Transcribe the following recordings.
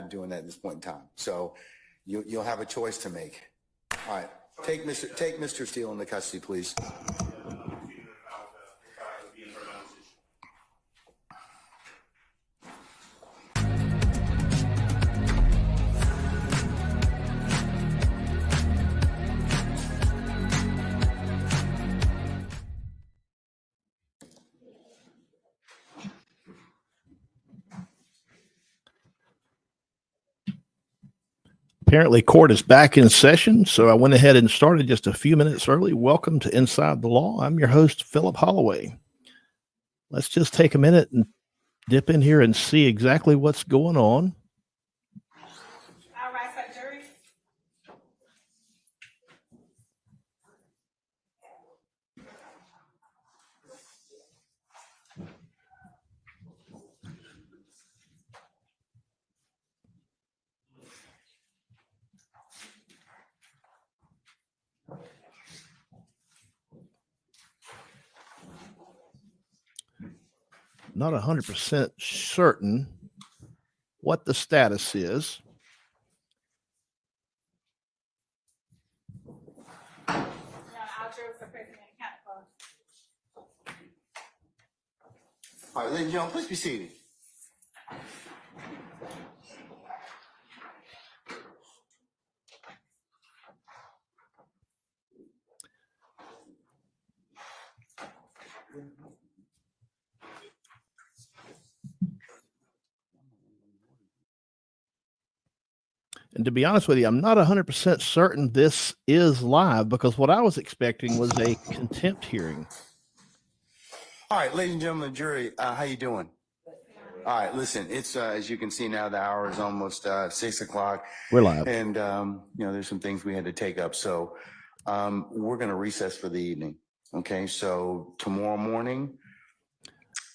not doing that at this point in time. So you'll have a choice to make. All right, take Mr. Steele into custody, please. Apparently, court is back in session, so I went ahead and started just a few minutes early. Welcome to Inside the Law. I'm your host, Philip Holloway. Let's just take a minute and dip in here and see exactly what's going on. All right, so jury. Not 100% certain what the status is. Now, our jury for President County Clerk. All right, ladies and gentlemen, please be seated. And to be honest with you, I'm not 100% certain this is live because what I was expecting was a contempt hearing. All right, ladies and gentlemen, jury, how you doing? All right, listen, it's as you can see now, the hour is almost 6 o'clock. We're live. And, there's some things we had to take up. So we're going to recess for the evening. Okay, so tomorrow morning,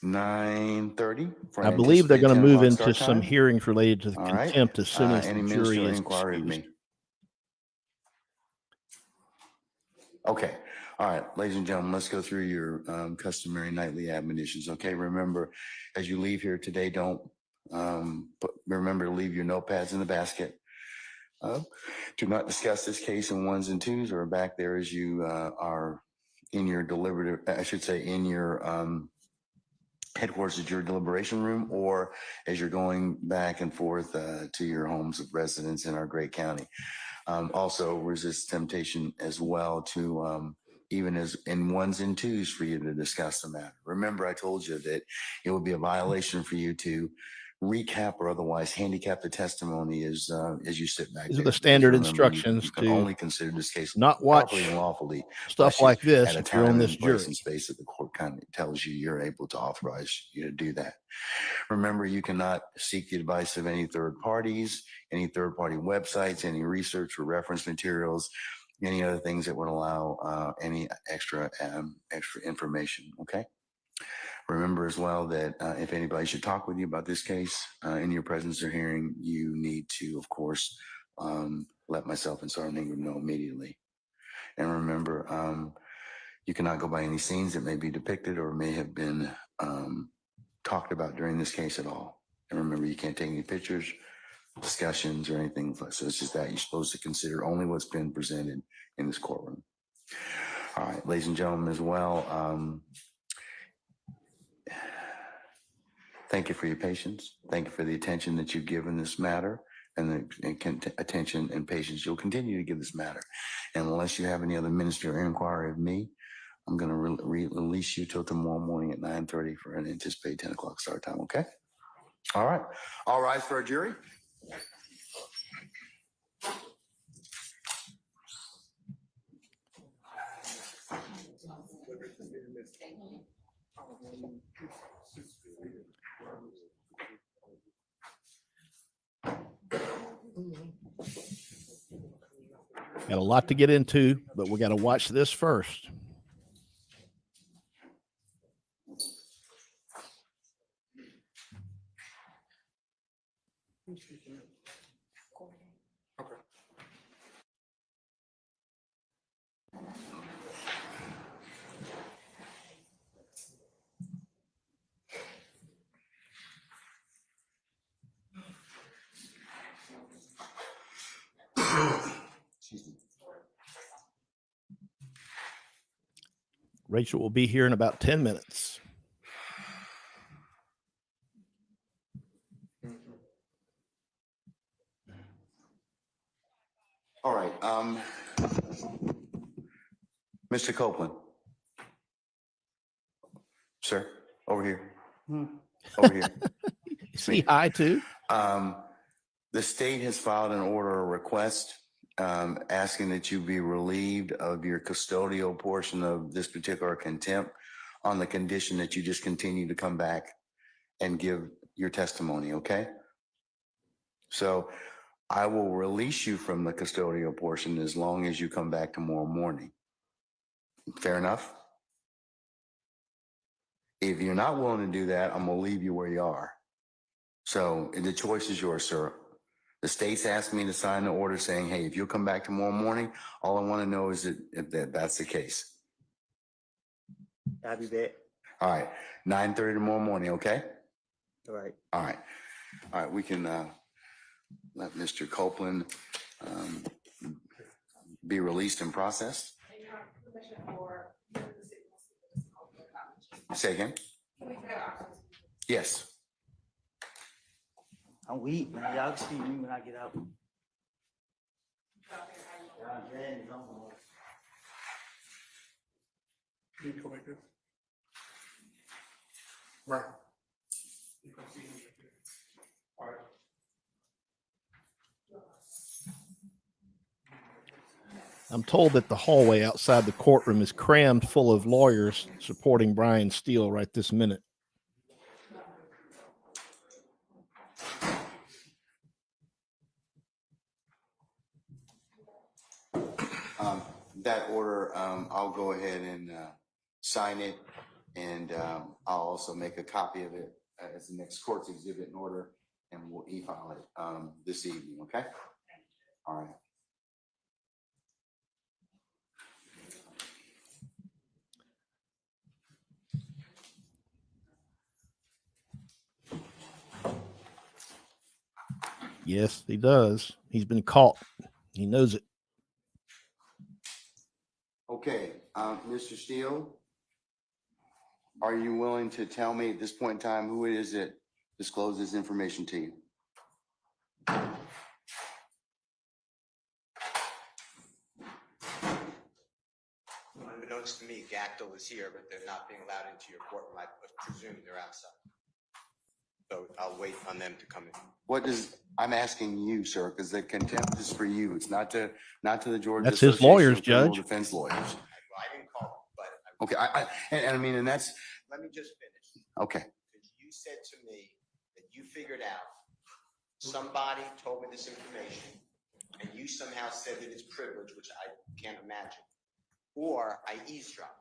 9:30. I believe they're going to move into some time. hearings related to the All right. contempt as soon as Any the jury ministerial is inquiry of excused. me? Okay. All right, ladies and gentlemen, let's go through your customary nightly admonitions. Okay, remember, as you leave here today, don't remember to leave your notepads in the basket. Do not discuss this case in ones and twos or back there as you are in your in your headquarters at your deliberation room, or as you're going back and forth to your homes of residence in our great county. Also resist temptation as well to even as in ones and twos for you to discuss the matter. Remember, I told you that it would be a violation for you to recap or otherwise handicap the testimony as you sit back. These are the standard instructions you can to only consider this case not watch properly and lawfully stuff like this at a if you're on time this and place jury. and space that the court kind of tells you you're able to authorize you to do that. Remember, you cannot seek the advice of any third parties, any third party websites, any research or reference materials, any other things that would allow any extra information. Okay. Remember as well that if anybody should talk with you about this case in your presence or hearing, you need to, of course, let myself and Sergeant Ingram know immediately. And remember, you cannot go by any scenes that may be depicted or may have been talked about during this case at all. And remember, you can't take any pictures, discussions, or anything. So it's just that you're supposed to consider only what's been presented in this courtroom. All right, ladies and gentlemen, as well, thank you for your patience. Thank you for the attention that you've given this matter and the attention and patience you'll continue to give this matter. And unless you have any other ministerial inquiry of me, I'm going to release you till tomorrow morning at 9:30 for an anticipated 10 o'clock start time, okay? All right. All rise for our jury. Got a lot to get into, but we got to watch this first. Rachel will be here in about 10 minutes. All right. Mr. Copeland. Sir, over here. Over here. Say hi too. The state has filed an order or request asking that you be relieved of your custodial portion of this particular contempt on the condition that you just continue to come back and give your testimony, okay? So I will release you from the custodial portion as long as you come back tomorrow morning. Fair enough? If you're not willing to do that, I'm gonna leave you where you are. So the choice is yours, sir. The state's asked me to sign the order saying, hey, if you'll come back tomorrow morning, all I want to know is that that's the case. I'll be back. All right, 9:30 tomorrow morning, okay? All right. All right. All right, we can let Mr. Copeland be released and processed. And you have permission for the city to speak with Mr. Copeland. Say again? Can we have options? Yes. I'm weak, man. Y'all can see me when I get out. Right. I'm told that the hallway outside the courtroom is crammed full of lawyers supporting Brian Steele right this minute. That order, I'll go ahead and sign it, and I'll also make a copy of it as the next court's exhibit in order, and we'll e-file it this evening, okay? All right. Yes, he does. He's been caught. He knows it. Okay, Mr. Steele, are you willing to tell me at this point in time who it is that disclosed this information to you? Unbeknownst to me, Gactyl is here, but they're not being allowed into your courtroom. I presume they're outside. So I'll wait on them to come in. What does, I'm asking you, sir, because the contempt is for you. It's not to the Georgia That's his Association lawyers, of Criminal Judge. Defense lawyers. Well, I didn't call them, but Okay, and I mean, and that's, let me just finish. okay. Because you said to me that you figured out somebody told me this information, and you somehow said that it's privilege, which I can't imagine, or I eavesdropped.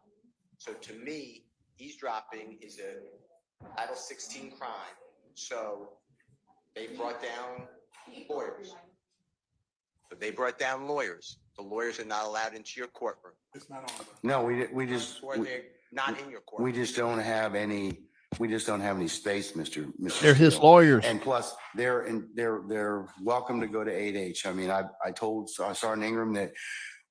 So to me, eavesdropping is a Title 16 crime. So they brought down lawyers. So they brought down lawyers. The lawyers are not allowed into your courtroom. It's not on. No, we just, Or they're not in your courtroom. we just don't have any space, Mr. They're his Steele. lawyers. And plus, they're welcome to go to 8H. I mean, I told Sergeant Ingram that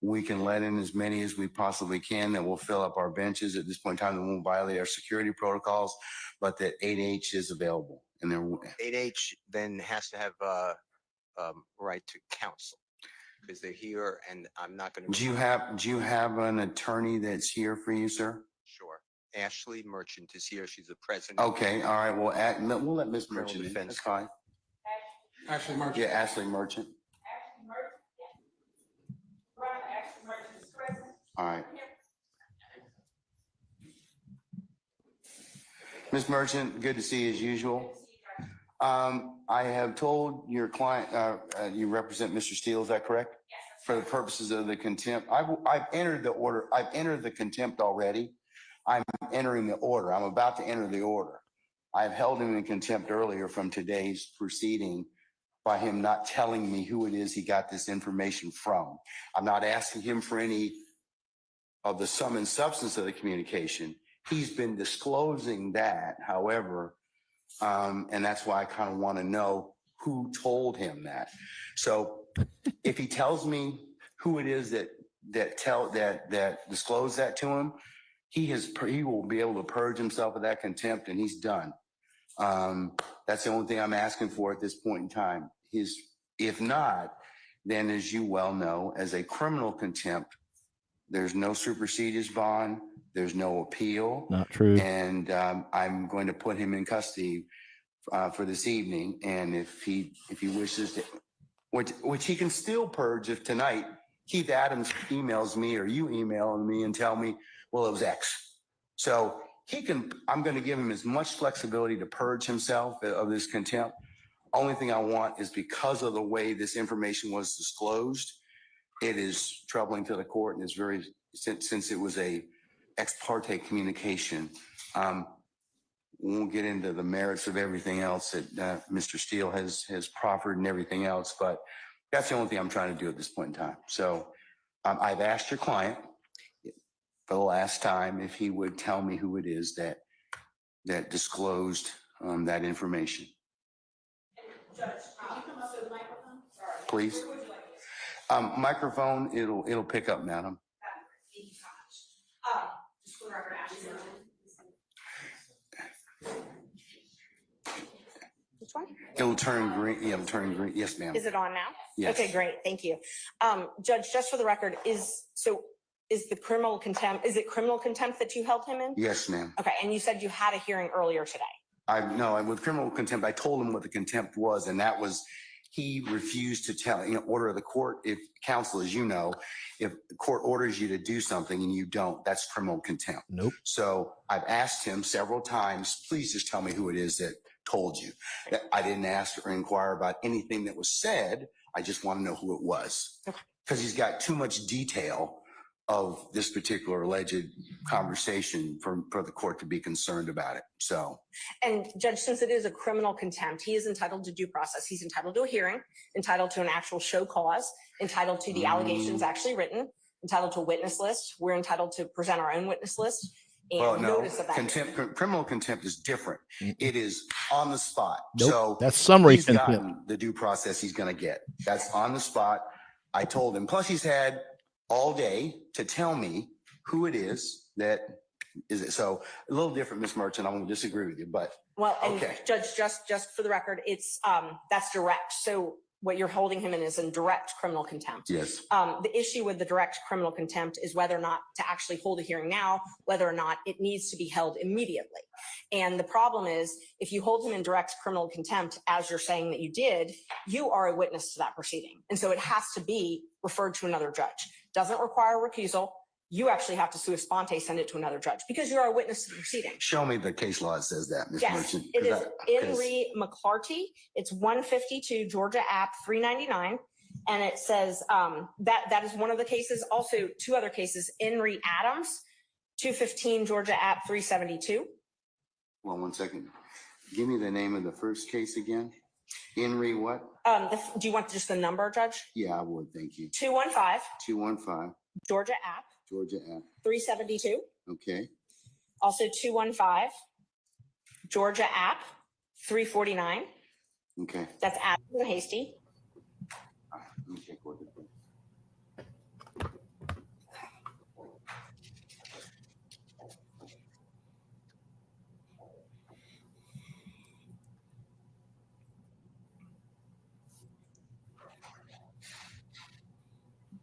we can let in as many as we possibly can, that we'll fill up our benches at this point in time, that won't violate our security protocols, but that 8H is available. And they're 8H then has to have a right to counsel because they're here, and I'm not going to. Do you have an attorney that's here for you, sir? Sure. Ashley Merchant is here. She's the president. Okay, all right. Well, we'll let Ms. Criminal Merchant in. defense. That's fine. Ashley Merchant. Yeah, Ashley Merchant. Ashley Merchant, yes. Brian, Ashley Merchant is present. All right. Ms. Merchant, good to see you as usual. I have told your client, you represent Mr. Steele, is that correct? Yes. For the purposes of the contempt, I've entered the order. I've entered the contempt already. I'm entering the order. I'm about to enter the order. I've held him in contempt earlier from today's proceeding by him not telling me who it is he got this information from. I'm not asking him for any of the sum and substance of the communication. He's been disclosing that, however, and that's why I kind of want to know who told him that. So if he tells me who it is that disclosed that to him, he will be able to purge himself of that contempt, and he's done. That's the only thing I'm asking for at this point in time. If not, then as you well know, as a criminal contempt, there's no superseded bond, there's no appeal. Not true. And I'm going to put him in custody for this evening. And if he wishes to, which he can still purge if tonight Keith Adams emails me or you email me and tell me, well, it was X. So I'm going to give him as much flexibility to purge himself of this contempt. Only thing I want is, because of the way this information was disclosed, it is troubling to the court, and it's very, since it was a ex parte communication. We won't get into the merits of everything else that Mr. Steele has proffered and everything else, but that's the only thing I'm trying to do at this point in time. So I've asked your client for the last time if he would tell me who it is that disclosed that information. Judge, can you come up to the microphone? Sorry. Please. Where would you like this? Microphone, it'll pick up, madam. Thank you so much. Just for the record, Ashley. Which one? It'll turn green. Yeah, it'll turn green. Yes, ma'am. Is it on now? Yes. Okay, great. Thank you. Judge, just for the record, is the criminal contempt, is it criminal contempt that you held him in? Yes, ma'am. Okay, and you said you had a hearing earlier today. With criminal contempt, I told him what the contempt was, and that was he refused to tell, order of the court. If counsel, as you know, if the court orders you to do something and you don't, that's criminal contempt. Nope. So I've asked him several times, please just tell me who it is that told you. I didn't ask or inquire about anything that was said. I just want to know who it was. Okay. Because he's got too much detail of this particular alleged conversation for the court to be concerned about it. So. And Judge, since it is a criminal contempt, he is entitled to due process. He's entitled to a hearing, entitled to an actual show cause, entitled to the allegations actually written, entitled to a witness list. We're entitled to present our own witness list. And Well, no, notice of that. criminal contempt is different. It is on the spot. Nope, So that's summary he's contempt. gotten the due process he's going to get. That's on the spot. I told him. Plus, he's had all day to tell me who it is that is it. So a little different, Ms. Merchant. I won't disagree with you, but Well, and okay. Judge, just for the record, it's that's direct. So what you're holding him in is in direct criminal contempt. yes. The issue with the direct criminal contempt is whether or not to actually hold a hearing now, whether or not it needs to be held immediately. And the problem is, if you hold him in direct criminal contempt, as you're saying that you did, you are a witness to that proceeding. And so it has to be referred to another judge. Doesn't require recusal. You actually have to sua sponte send it to another judge because you're a witness to the proceeding. Show me the case law that says that, Ms. Yes, Merchant. it is 'cause Henry McClarty. It's 152 Georgia App 399. And it says that is one of the cases. Also, two other cases, Henry Adams, 215 Georgia App 372. Well, 1 second. Give me the name of the first case again. Henry what? Do you want just the number, Judge? Yeah, I would. Thank you. 215 215 Georgia App Georgia Ave. 372. Okay. Also 215 Georgia App 349. Okay. That's Adams and Hasty. All right, let me check what it is.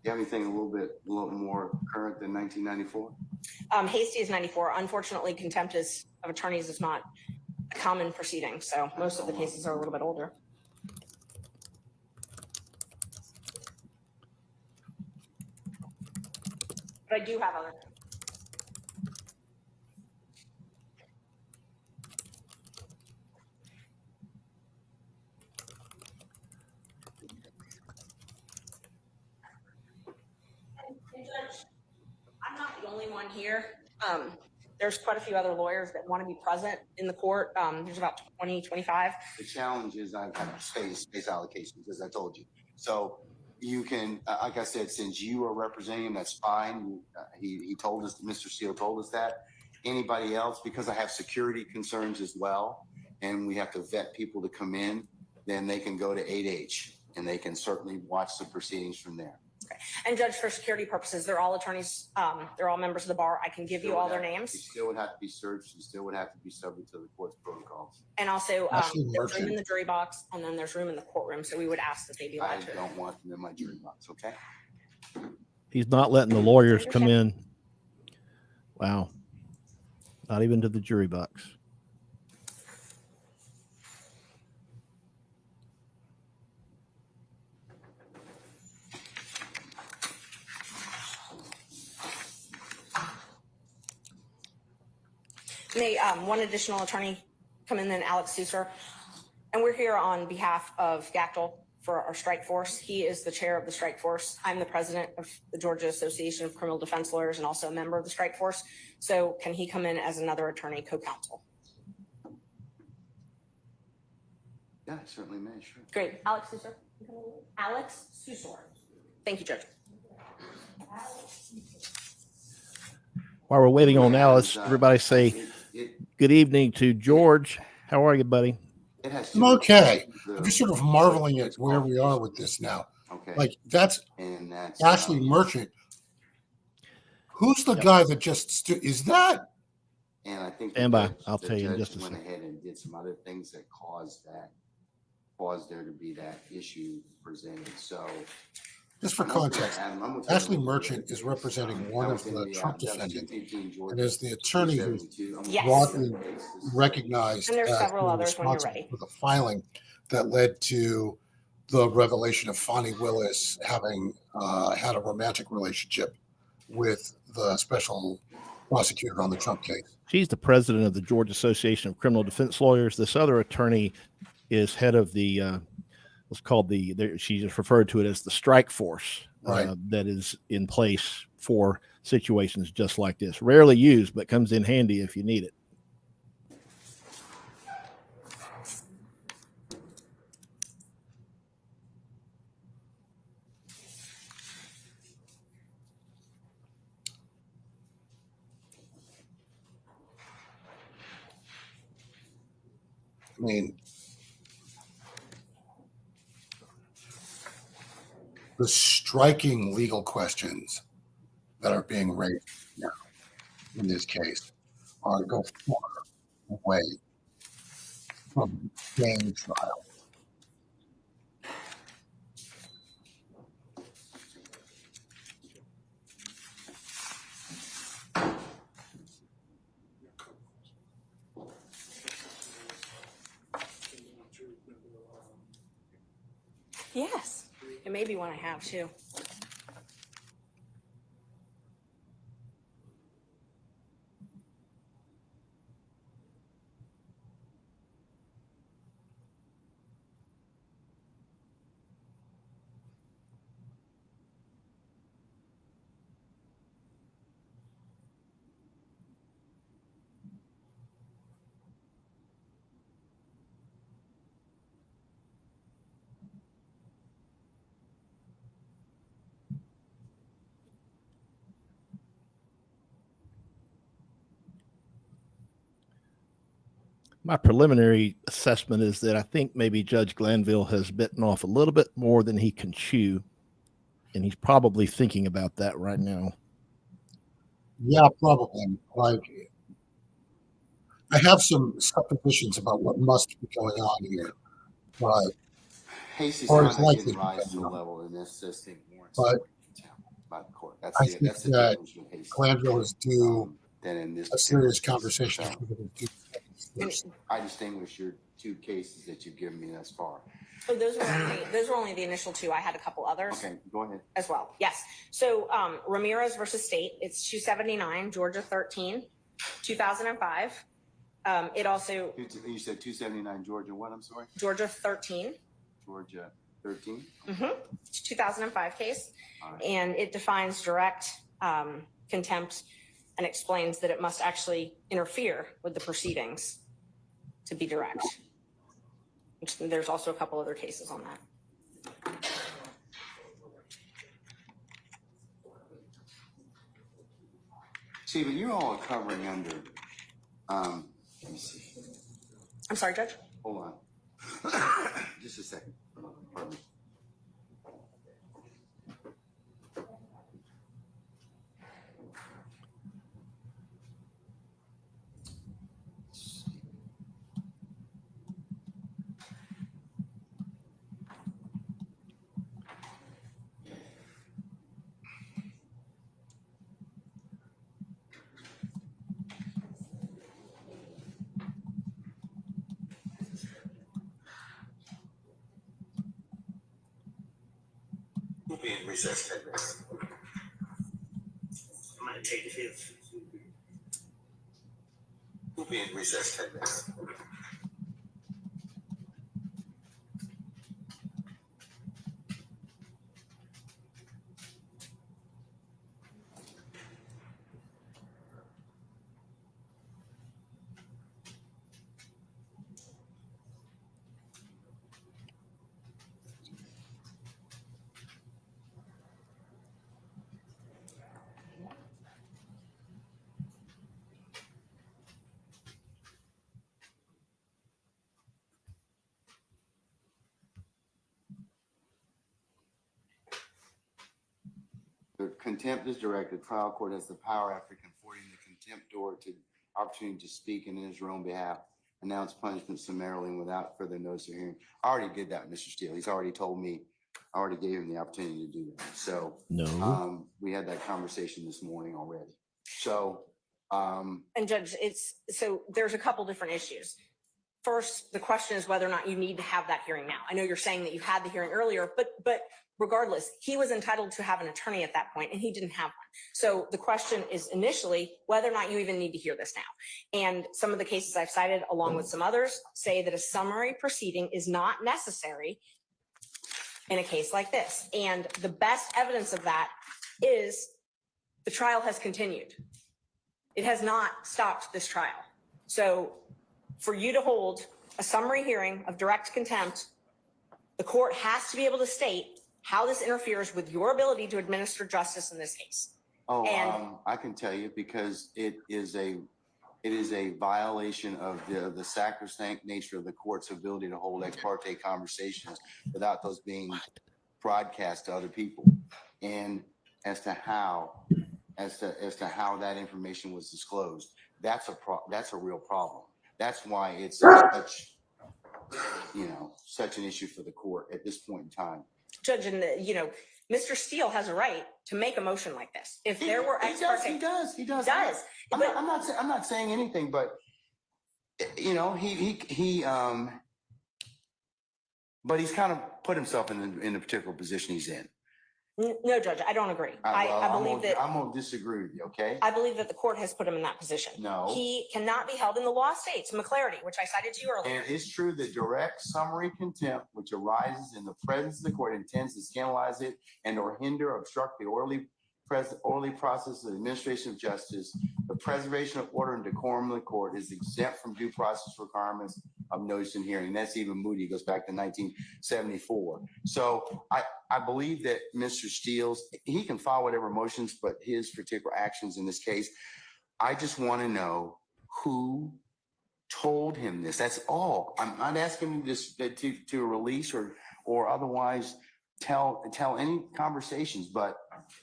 You have anything a little more current than 1994? Hasty is 94. Unfortunately, contempt of attorneys is not a common proceeding, so most of the cases are a little bit older. But I do have other. I'm not the only one here. There's quite a few other lawyers that want to be present in the court. There's about 20, 25. The challenge is I've had space allocations, as I told you. So you can, like I said, since you are representing him, that's fine. He told us, Mr. Steele told us that. Anybody else, because I have security concerns as well, and we have to vet people to come in, then they can go to 8H and they can certainly watch the proceedings from there. And Judge, for security purposes, they're all attorneys, they're all members of the bar. I can give you all their You names. still would have to be searched. You still would have to be subject to the court's protocols. And also, Ashley there's room Merchant. in the jury box, and then there's room in the courtroom, so we would ask that they be I allowed to. don't want them in my jury box, okay? He's not letting the lawyers come in. Wow. Not even to the jury box. May one additional attorney come in, then Alex Susser. And we're here on behalf of Gactel for our strike force. He is the chair of the strike force. I'm the president of the Georgia Association of Criminal Defense Lawyers and also a member of the strike force. So can he come in as another attorney co-counsel? Yeah, I certainly may, sure. Great. Alex Susser. Alex Susser. Thank you, Judge. While we're waiting on Alice, everybody say good evening to George. How are you, buddy? It has I'm okay. I'm just sort of marveling at where we are with this now. Okay. Like, that's And that's Ashley Merchant. Who's the guy that just is that? And I think Stand by. the judge- I'll the tell you in judge just a went second. ahead and did some other things that caused there to be that issue presented. So Just for context, Ashley Merchant is representing one of the Trump defendants and is the attorney who's Yes. broadly recognized And there's as several being others when you're responsible ready. for the filing that led to the revelation of Fonnie Willis having had a romantic relationship with the special prosecutor on the Trump case. She's the president of the Georgia Association of Criminal Defense Lawyers. This other attorney is head of the what's called she just referred to it as the strike force Right. that is in place for situations just like this. Rarely used, but comes in handy if you need it. I mean, the striking legal questions that are being raised now in this case go far away from game trial. Yes. It may be one I have too. My preliminary assessment is that I think maybe Judge Glanville has bitten off a little bit more than he can chew, and he's probably thinking about that right now. Yeah, probably. Like, I have some suppositions about what must be going on here, but Hasty Or it's conduct likely didn't to rise be to the done. level in this system warrants But contempt by the court. I That's think the that difference with Hasty. Glanville is due Than in this a serious particular case. conversation. So, if we're gonna do this. I distinguish your two cases that you've given me thus far. Oh, those were only the initial two. I had a couple others. Okay, go ahead. As well. Yes. So Ramirez versus State, it's 279, Georgia 13, 2005. It also, You said 279 Georgia what? I'm sorry? Georgia 13. Georgia 13? It's a 2005 case. All right. And it defines direct contempt and explains that it must actually interfere with the proceedings to be direct. Which, there's also a couple other cases on that. See, but you're all covering under, let me see. I'm sorry, Judge. Hold on. Just a second. Pardon me. We'll be in recess 10 minutes. I'm gonna take the fifth. We'll be in recess 10 minutes. The contempt is directed. Trial court has the power after conforting the contempt order to opportunity to speak and in his own behalf, announce punishment summarily and without further notice of hearing. I already did that, Mr. Steele. He's already told me, I already gave him the opportunity to do that. So No. we had that conversation this morning already. So And Judge, so there's a couple different issues. First, the question is whether or not you need to have that hearing now. I know you're saying that you had the hearing earlier, but regardless, he was entitled to have an attorney at that point and he didn't have one. So the question is initially whether or not you even need to hear this now. And some of the cases I've cited, along with some others, say that a summary proceeding is not necessary in a case like this. And the best evidence of that is the trial has continued. It has not stopped this trial. So for you to hold a summary hearing of direct contempt, the court has to be able to state how this interferes with your ability to administer justice in this case. I can tell you because it is a violation of the sacrosanct nature of the court's ability to hold ex parte conversations without those being broadcast to other people. And as to how that information was disclosed, that's a real problem. That's why it's such an issue for the court at this point in time. Judge, and Mr. Steele has a right to make a motion like this. If there were ex parte, He does. I'm not saying anything, but but he's kind of put himself in the particular position he's in. No, Judge, I don't agree. I believe that I'm gonna disagree with you. Okay. I believe that the court has put him in that position. No. He cannot be held in the law states, McClarity, which I cited to you earlier. And it's true that direct summary contempt, which arises in the presence of the court, intends to scandalize it and or hinder or obstruct the orderly process of the administration of justice. The preservation of order and decorum of the court is exempt from due process requirements of notice and hearing. That's even Moody. It goes back to 1974. So I believe that Mr. Steele's, he can file whatever motions, but his particular actions in this case, I just want to know who told him this. That's all. I'm not asking him this to release or otherwise tell any conversations, but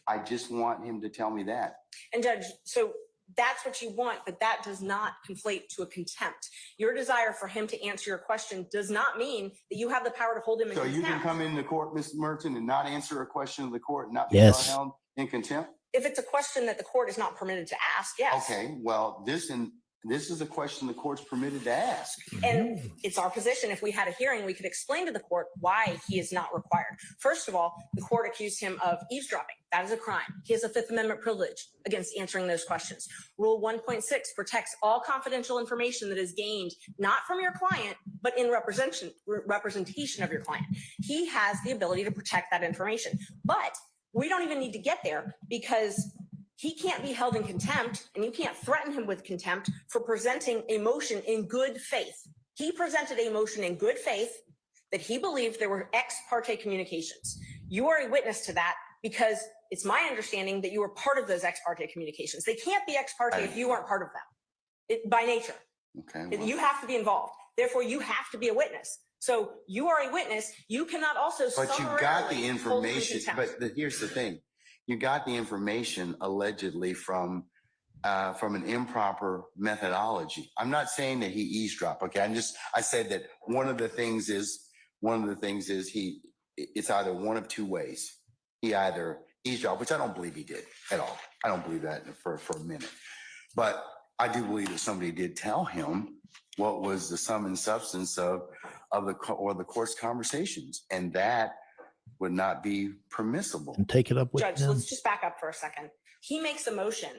I just want him to tell me that. And Judge, so that's what you want, but that does not conflate to a contempt. Your desire for him to answer your question does not mean that you have the power to hold him in contempt. So you can come into court, Mr. Merton, and not answer a question of the court and not be Yes. held in contempt? If it's a question that the court is not permitted to ask, yes. Okay, well, this is a question the court's permitted to ask. And it's our position, if we had a hearing, we could explain to the court why he is not required. First of all, the court accused him of eavesdropping. That is a crime. He has a Fifth Amendment privilege against answering those questions. Rule 1.6 protects all confidential information that is gained not from your client, but in representation of your client. He has the ability to protect that information. But we don't even need to get there because he can't be held in contempt, and you can't threaten him with contempt for presenting a motion in good faith. He presented a motion in good faith that he believed there were ex parte communications. You are a witness to that because it's my understanding that you were part of those ex parte communications. They can't be ex parte if you weren't part of them by nature. Okay. Well, You have to be involved. Therefore, you have to be a witness. So you are a witness. You cannot also but you got the summarily hold him in information. contempt. But here's the thing. You got the information allegedly from an improper methodology. I'm not saying that he eavesdropped. Okay. I said that one of the things is it's either one of two ways. He either eavesdropped, which I don't believe he did at all. I don't believe that for a minute, but I do believe that somebody did tell him what was the sum and substance of the court's conversations. And that would not be permissible. And take it up with Judge, them. let's just back up for a second. He makes a motion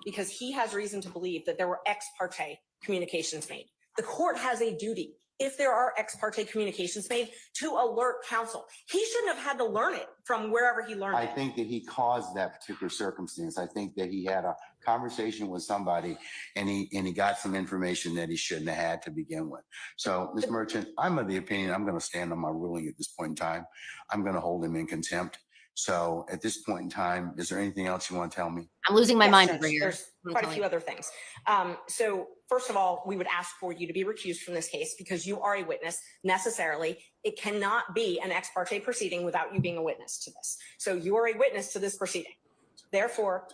because he has reason to believe that there were ex parte communications made. The court has a duty, if there are ex parte communications made, to alert counsel. He shouldn't have had to learn it from wherever he learned I it. think that he caused that particular circumstance. I think that he had a conversation with somebody and he got some information that he shouldn't have had to begin with. So, Ms. Merchant, I'm of the opinion I'm going to stand on my ruling at this point in time. I'm going to hold him in contempt. So at this point in time, is there anything else you want to tell me? I'm losing my Yes, mind Judge, over here. there's quite a few other things. So first of all, we would ask for you to be recused from this case because you are a witness necessarily. It cannot be an ex parte proceeding without you being a witness to this. So you are a witness to this proceeding. Therefore,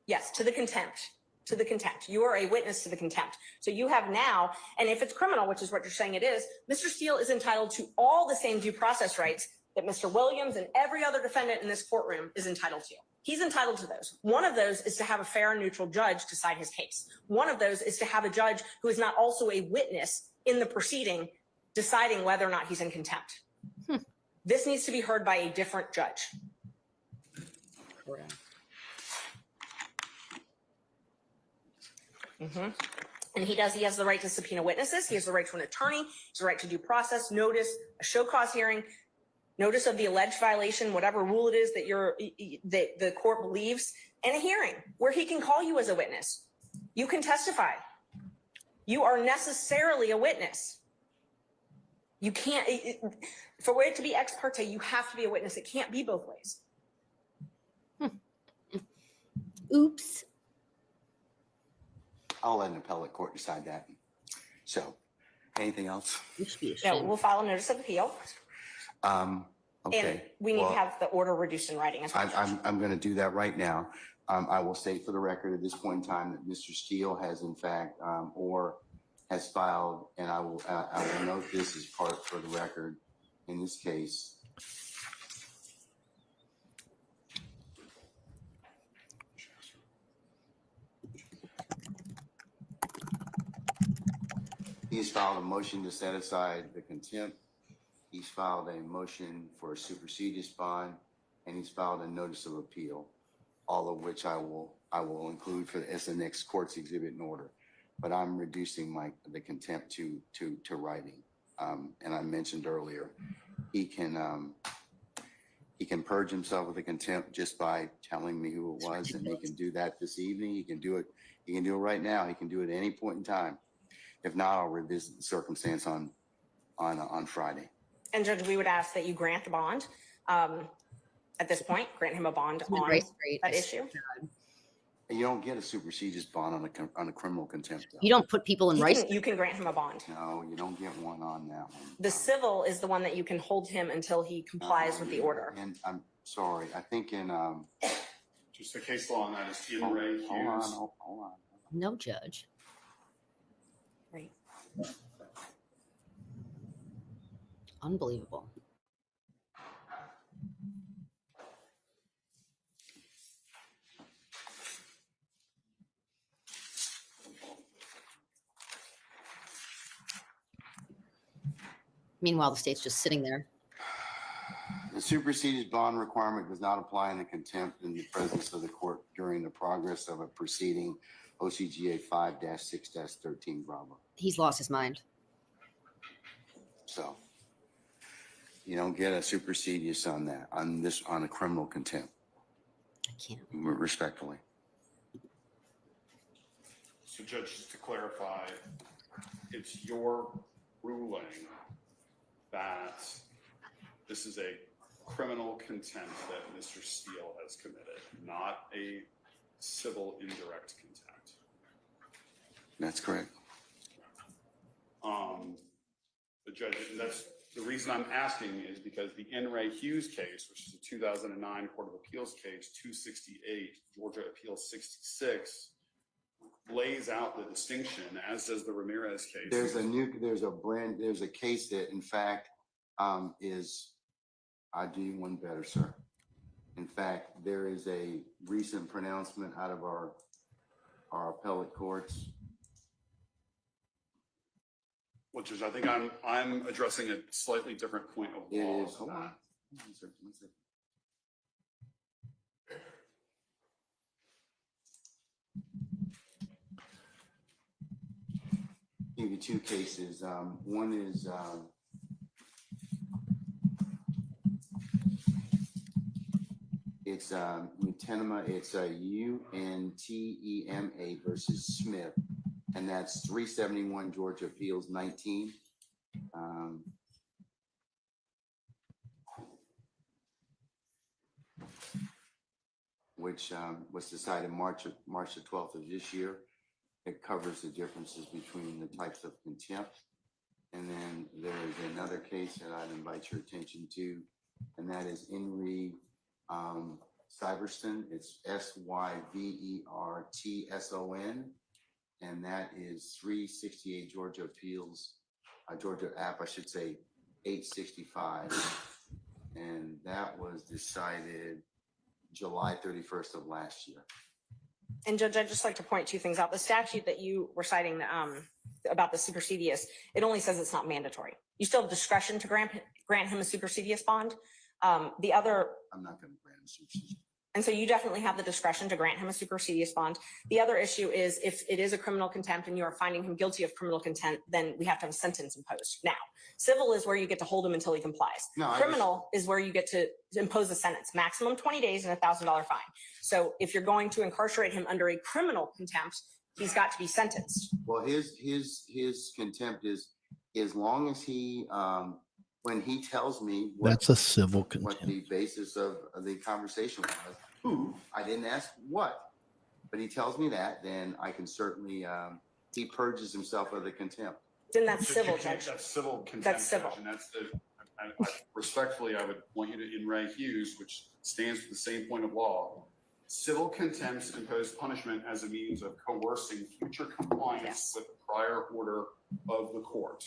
yes, to the contempt. To the contempt. You are a witness to the contempt. So you have now, and if it's criminal, which is what you're saying it is, Mr. Steele is entitled to all the same due process rights that Mr. Williams and every other defendant in this courtroom is entitled to. He's entitled to those. One of those is to have a fair and neutral judge decide his case. One of those is to have a judge who is not also a witness in the proceeding deciding whether or not he's in contempt. This needs to be heard by a different judge. And he has the right to subpoena witnesses. He has the right to an attorney. He has the right to due process, notice, a show cause hearing, notice of the alleged violation, whatever rule it is that the court believes, and a hearing where he can call you as a witness. You can testify. You are necessarily a witness. You can't, for it to be ex parte, you have to be a witness. It can't be both ways. Oops. I'll let an appellate court decide that. So, anything else? You should be No, ashamed. we'll file a notice of appeal. And Okay. we need Well, to have the order reduced in writing as well. I'm going to do that right now. I will state for the record at this point in time that Mr. Steele has in fact, or has filed, and I will note this as part for the record in this case. He's filed a motion to set aside the contempt. He's filed a motion for a superseded bond, and he's filed a notice of appeal, all of which I will include as the next court's exhibit in order. But I'm reducing the contempt to writing. And I mentioned earlier, he can purge himself of the contempt just by telling me who it was, and he can do that this evening. He can do it. He can do it right now. He can do it at any point in time. If not, I'll revisit the circumstance on Friday. And Judge, we would ask that you grant the bond. At this point, grant him a bond on Grace, that issue. You don't get a superseded bond on a criminal contempt. Though. You don't put people in rice. You can grant him a bond. No, you don't get one on that one. The civil is the one that you can hold him until he complies with the order. And I'm sorry, I think in Just the case law on that is Ian Ray Hughes. hold on. No judge. Right. Unbelievable. Meanwhile, the state's just sitting there. The superseded bond requirement does not apply in the contempt in the presence of the court during the progress of a proceeding, OCGA 5-6-13 Bravo. He's lost his mind. So you don't get a supersedious on that, on a criminal contempt, I can't. respectfully. So Judge, just to clarify, it's your ruling that this is a criminal contempt that Mr. Steele has committed, not a civil indirect contempt. That's correct. The judge, that's the reason I'm asking is because the N. Ray Hughes case, which is a 2009 Court of Appeals case, 268, Georgia Appeals 66, lays out the distinction, as does the Ramirez case. There's a case that in fact is, I do you one better, sir. In fact, there is a recent pronouncement out of our appellate courts. Which is, I think I'm addressing a slightly different point of It law. is, hold on. Give you two cases. One is it's Untenema. It's UNTEMA versus Smith, and that's 371 Georgia Appeals 19. Which was decided March the 12th of this year. It covers the differences between the types of contempt. And then there's another case that I'd invite your attention to, and that is Henry Syverson. It's SYVERTSON, and that is 368 Georgia Appeals, Georgia App, I should say 865. And that was decided July 31st of last year. And Judge, I'd just like to point two things out. The statute that you were citing about the supersedious, it only says it's not mandatory. You still have discretion to grant him a supersedious bond. The other, I'm not going to grant a supersedious. and so you definitely have the discretion to grant him a supersedious bond. The other issue is if it is a criminal contempt and you are finding him guilty of criminal contempt, then we have to have a sentence imposed. Now, civil is where you get to hold him until he complies. No, criminal is where you get to impose a sentence, maximum 20 days and $1,000 fine. So if you're going to incarcerate him under a criminal contempt, he's got to be sentenced. Well, his contempt is as long as he when he tells me That's a civil what contempt. the basis of the conversation was. Who? I didn't ask what, but he tells me that, then I can certainly he purges himself of the contempt. Then that's civil, Judge. That's civil contempt. That's civil. Judge, and that's respectfully, I would point you to In Re Hughes, which stands for the same point of law. Civil contempts impose punishment as a means of coercing future compliance with the prior order of the court.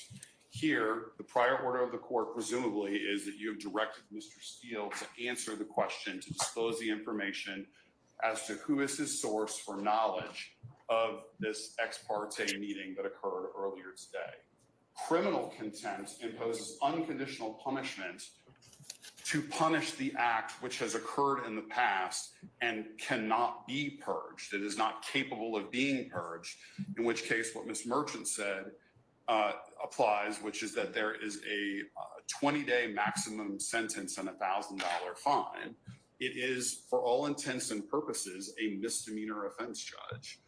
Here, the prior order of the court presumably is that you have directed Mr. Steele to answer the question, to disclose the information as to who is his source for knowledge of this ex parte meeting that occurred earlier today. Criminal contempt imposes unconditional punishment to punish the act which has occurred in the past and cannot be purged. It is not capable of being purged, in which case what Ms. Merchant said applies, which is that there is a 20-day maximum sentence and $1,000 fine. It is, for all intents and purposes, a misdemeanor offense, Judge,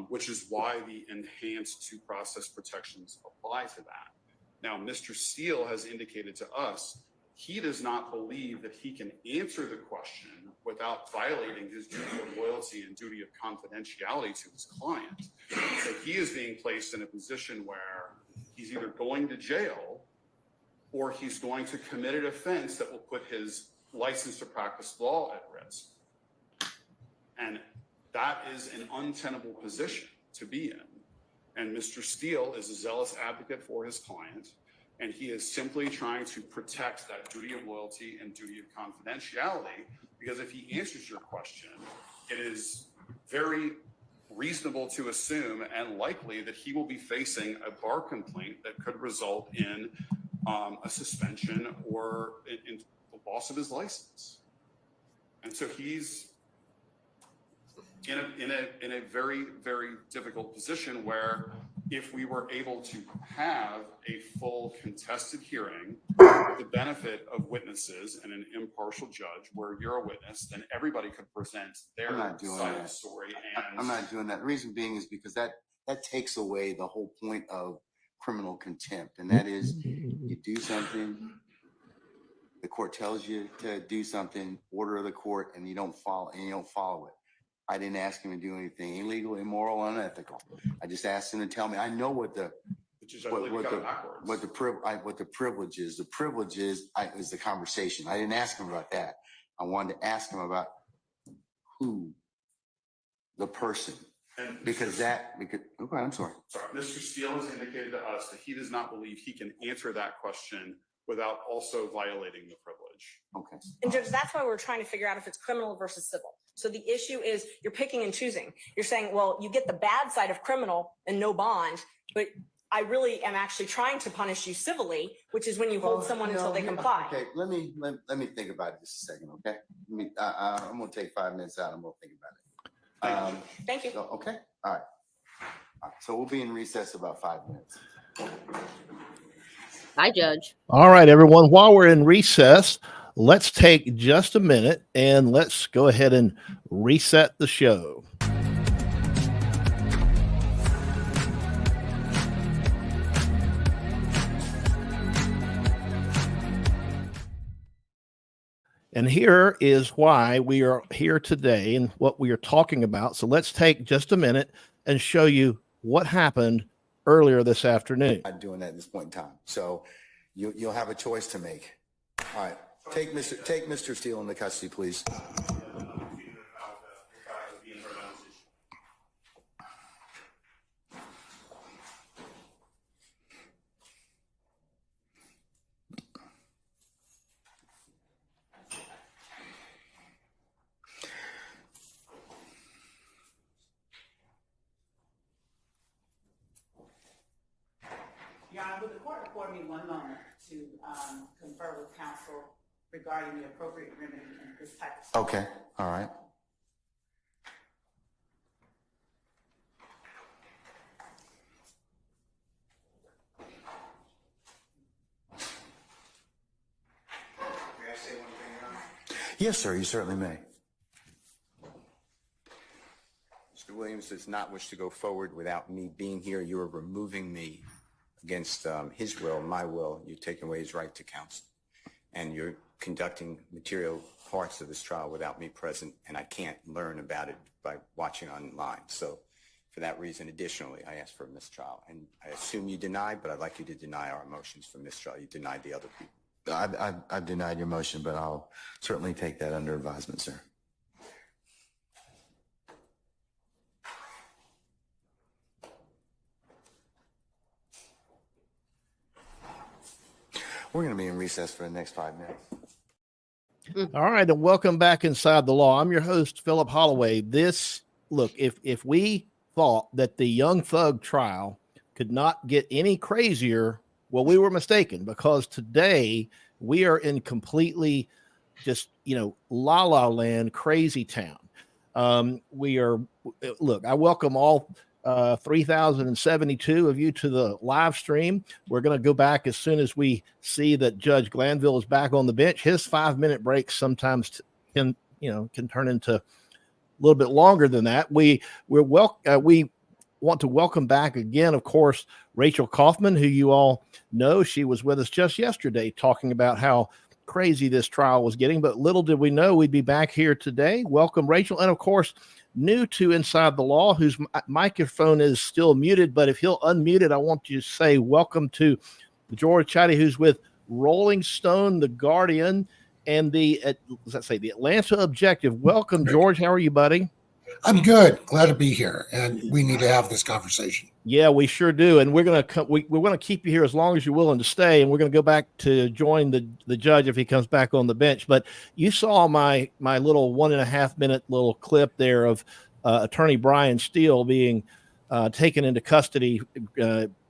which is why the enhanced due process protections apply to that. Now, Mr. Steele has indicated to us he does not believe that he can answer the question without violating his duty of loyalty and duty of confidentiality to his client. So he is being placed in a position where he's either going to jail or he's going to commit an offense that will put his license to practice law at risk. And that is an untenable position to be in. And Mr. Steele is a zealous advocate for his client, and he is simply trying to protect that duty of loyalty and duty of confidentiality, because if he answers your question, it is very reasonable to assume and likely that he will be facing a bar complaint that could result in a suspension or in the loss of his license. And so he's in a very, very difficult position where if we were able to have a full contested hearing with the benefit of witnesses and an impartial judge where you're a witness, then everybody could present their side of the story. And I'm not doing that. The reason being is because that takes away the whole point of criminal contempt, and that is you do something, the court tells you to do something, order of the court, and you don't follow it. I didn't ask him to do anything illegal, immoral, unethical. I just asked him to tell me. I know what the privilege is. The privilege is the conversation. I didn't ask him about that. I wanted to ask him about who the person, okay, I'm sorry. Sorry, Mr. Steele has indicated to us that he does not believe he can answer that question without also violating the privilege. Okay. And Judge, that's why we're trying to figure out if it's criminal versus civil. So the issue is you're picking and choosing. You're saying, well, you get the bad side of criminal and no bond, but I really am actually trying to punish you civilly, which is when you hold someone until they comply. Okay, let me think about it just a second, okay? I'm gonna take 5 minutes out. I'm gonna think about it. Thank you. So, okay, all right. All right. So we'll be in recess about 5 minutes. Bye, Judge. All right, everyone. While we're in recess, let's take just a minute and let's go ahead and reset the show. And here is why we are here today and what we are talking about. So let's take just a minute and show you what happened earlier this afternoon. Not doing that at this point in time. So you'll have a choice to make. All right. Take Mr. Steele into custody, please. Your Honor, would the court afford me one moment to confer with counsel regarding the appropriate remedy in this type of situation? Okay. All right. May I say one thing, Your Honor? Yes, sir. You certainly may. Mr. Williams does not wish to go forward without me being here. You are removing me against his will, my will. You're taking away his right to counsel. And you're conducting material parts of this trial without me present, and I can't learn about it by watching online. So for that reason, additionally, I asked for a mistrial. And I assume you deny, but I'd like you to deny our motions for mistrial. You denied the other people. I've denied your motion, but I'll certainly take that under advisement, sir. We're going to be in recess for the next 5 minutes. All right, and welcome back Inside the Law. I'm your host, Philip Holloway. If we thought that the Young Thug trial could not get any crazier, well, we were mistaken, because today we are in completely just, la la land, crazy town. I welcome all 3,072 of you to the live stream. We're going to go back as soon as we see that Judge Glanville is back on the bench. His 5-minute breaks sometimes can turn into a little bit longer than that. We want to welcome back again, of course, Rachel Kaufman, who you all know. She was with us just yesterday talking about how crazy this trial was getting, but little did we know we'd be back here today. Welcome, Rachel. And of course, new to Inside the Law, whose microphone is still muted, but if he'll unmute it, I want you to say welcome to George Chidi, who's with Rolling Stone, The Guardian, and the Atlanta Objective. Welcome, George. How are you, buddy? I'm good. Glad to be here, and we need to have this conversation. Yeah, we sure do, and we're gonna keep you here as long as you're willing to stay, and we're gonna go back to join the judge if he comes back on the bench. But you saw my little 1.5 minute little clip there of Attorney Brian Steele being taken into custody,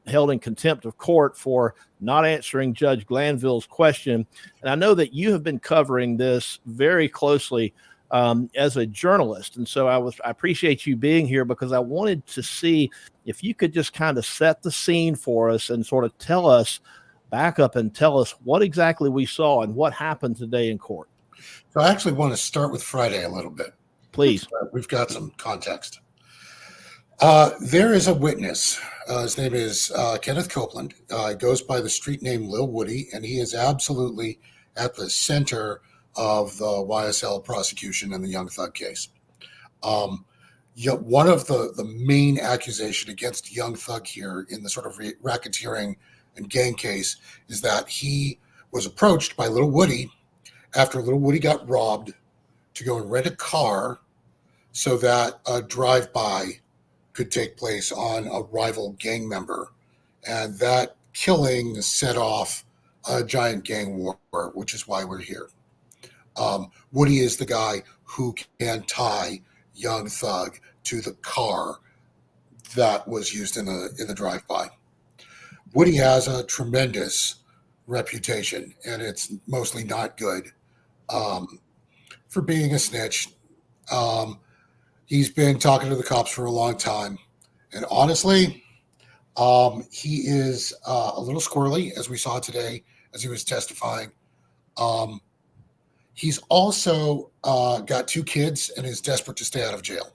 held in contempt of court for not answering Judge Glanville's question. And I know that you have been covering this very closely as a journalist. And so I appreciate you being here, because I wanted to see if you could just kind of set the scene for us and sort of back up and tell us what exactly we saw and what happened today in court. So I actually want to start with Friday a little bit. Please. We've got some context. There is a witness. His name is Kenneth Copeland. He goes by the street name Lil Woody, and he is absolutely at the center of the YSL prosecution and the Young Thug case. One of the main accusation against Young Thug here in the sort of racketeering and gang case is that he was approached by Lil Woody after Lil Woody got robbed to go and rent a car so that a drive-by could take place on a rival gang member. And that killing set off a giant gang war, which is why we're here. Woody is the guy who can tie Young Thug to the car that was used in the drive-by. Woody has a tremendous reputation, and it's mostly not good for being a snitch. He's been talking to the cops for a long time, and honestly, he is a little squirrely, as we saw today as he was testifying. He's also got 2 kids and is desperate to stay out of jail.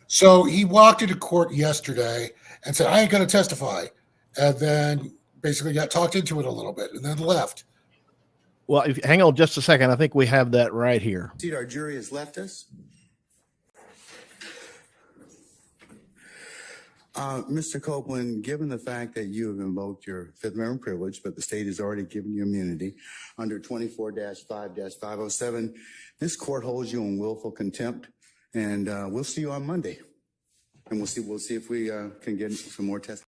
So he walked into court yesterday and said, I ain't going to testify. And then basically got talked into it a little bit and then left. Well, hang on just a second. I think we have that right here. See, our jury has left us. Mr. Copeland, given the fact that you have invoked your Fifth Amendment privilege, but the state has already given you immunity under 24-5-507, this court holds you in willful contempt, and we'll see you on Monday. And we'll see if we can get some more tests.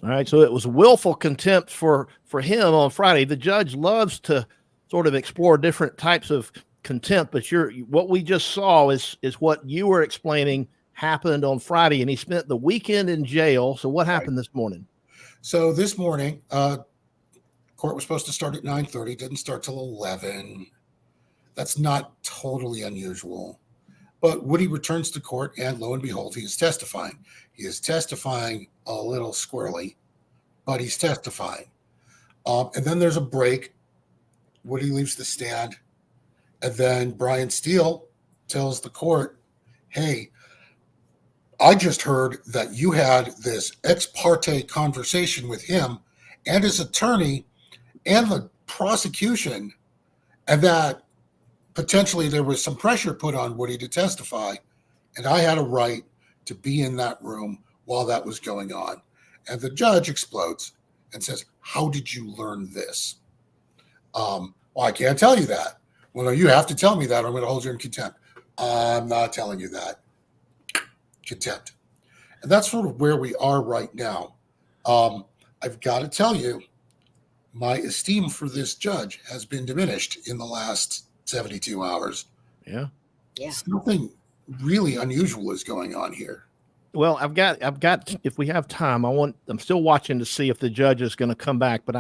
All right. So it was willful contempt for him on Friday. The judge loves to sort of explore different types of contempt, but what we just saw is what you were explaining happened on Friday, and he spent the weekend in jail. So what happened this morning? So this morning, court was supposed to start at 9:30, didn't start till 11. That's not totally unusual. But Woody returns to court, and lo and behold, he is testifying. He is testifying a little squirrely, but he's testifying. And then there's a break. Woody leaves the stand, and then Brian Steele tells the court, hey, I just heard that you had this ex parte conversation with him and his attorney and the prosecution, and that potentially there was some pressure put on Woody to testify, and I had a right to be in that room while that was going on. And the judge explodes and says, how did you learn this? Well, I can't tell you that. Well, no, you have to tell me that or I'm going to hold you in contempt. I'm not telling you that. Contempt. And that's sort of where we are right now. I've got to tell you, my esteem for this judge has been diminished in the last 72 hours. Yeah. Something really unusual is going on here. Well, I've got, if we have time, I'm still watching to see if the judge is going to come back, but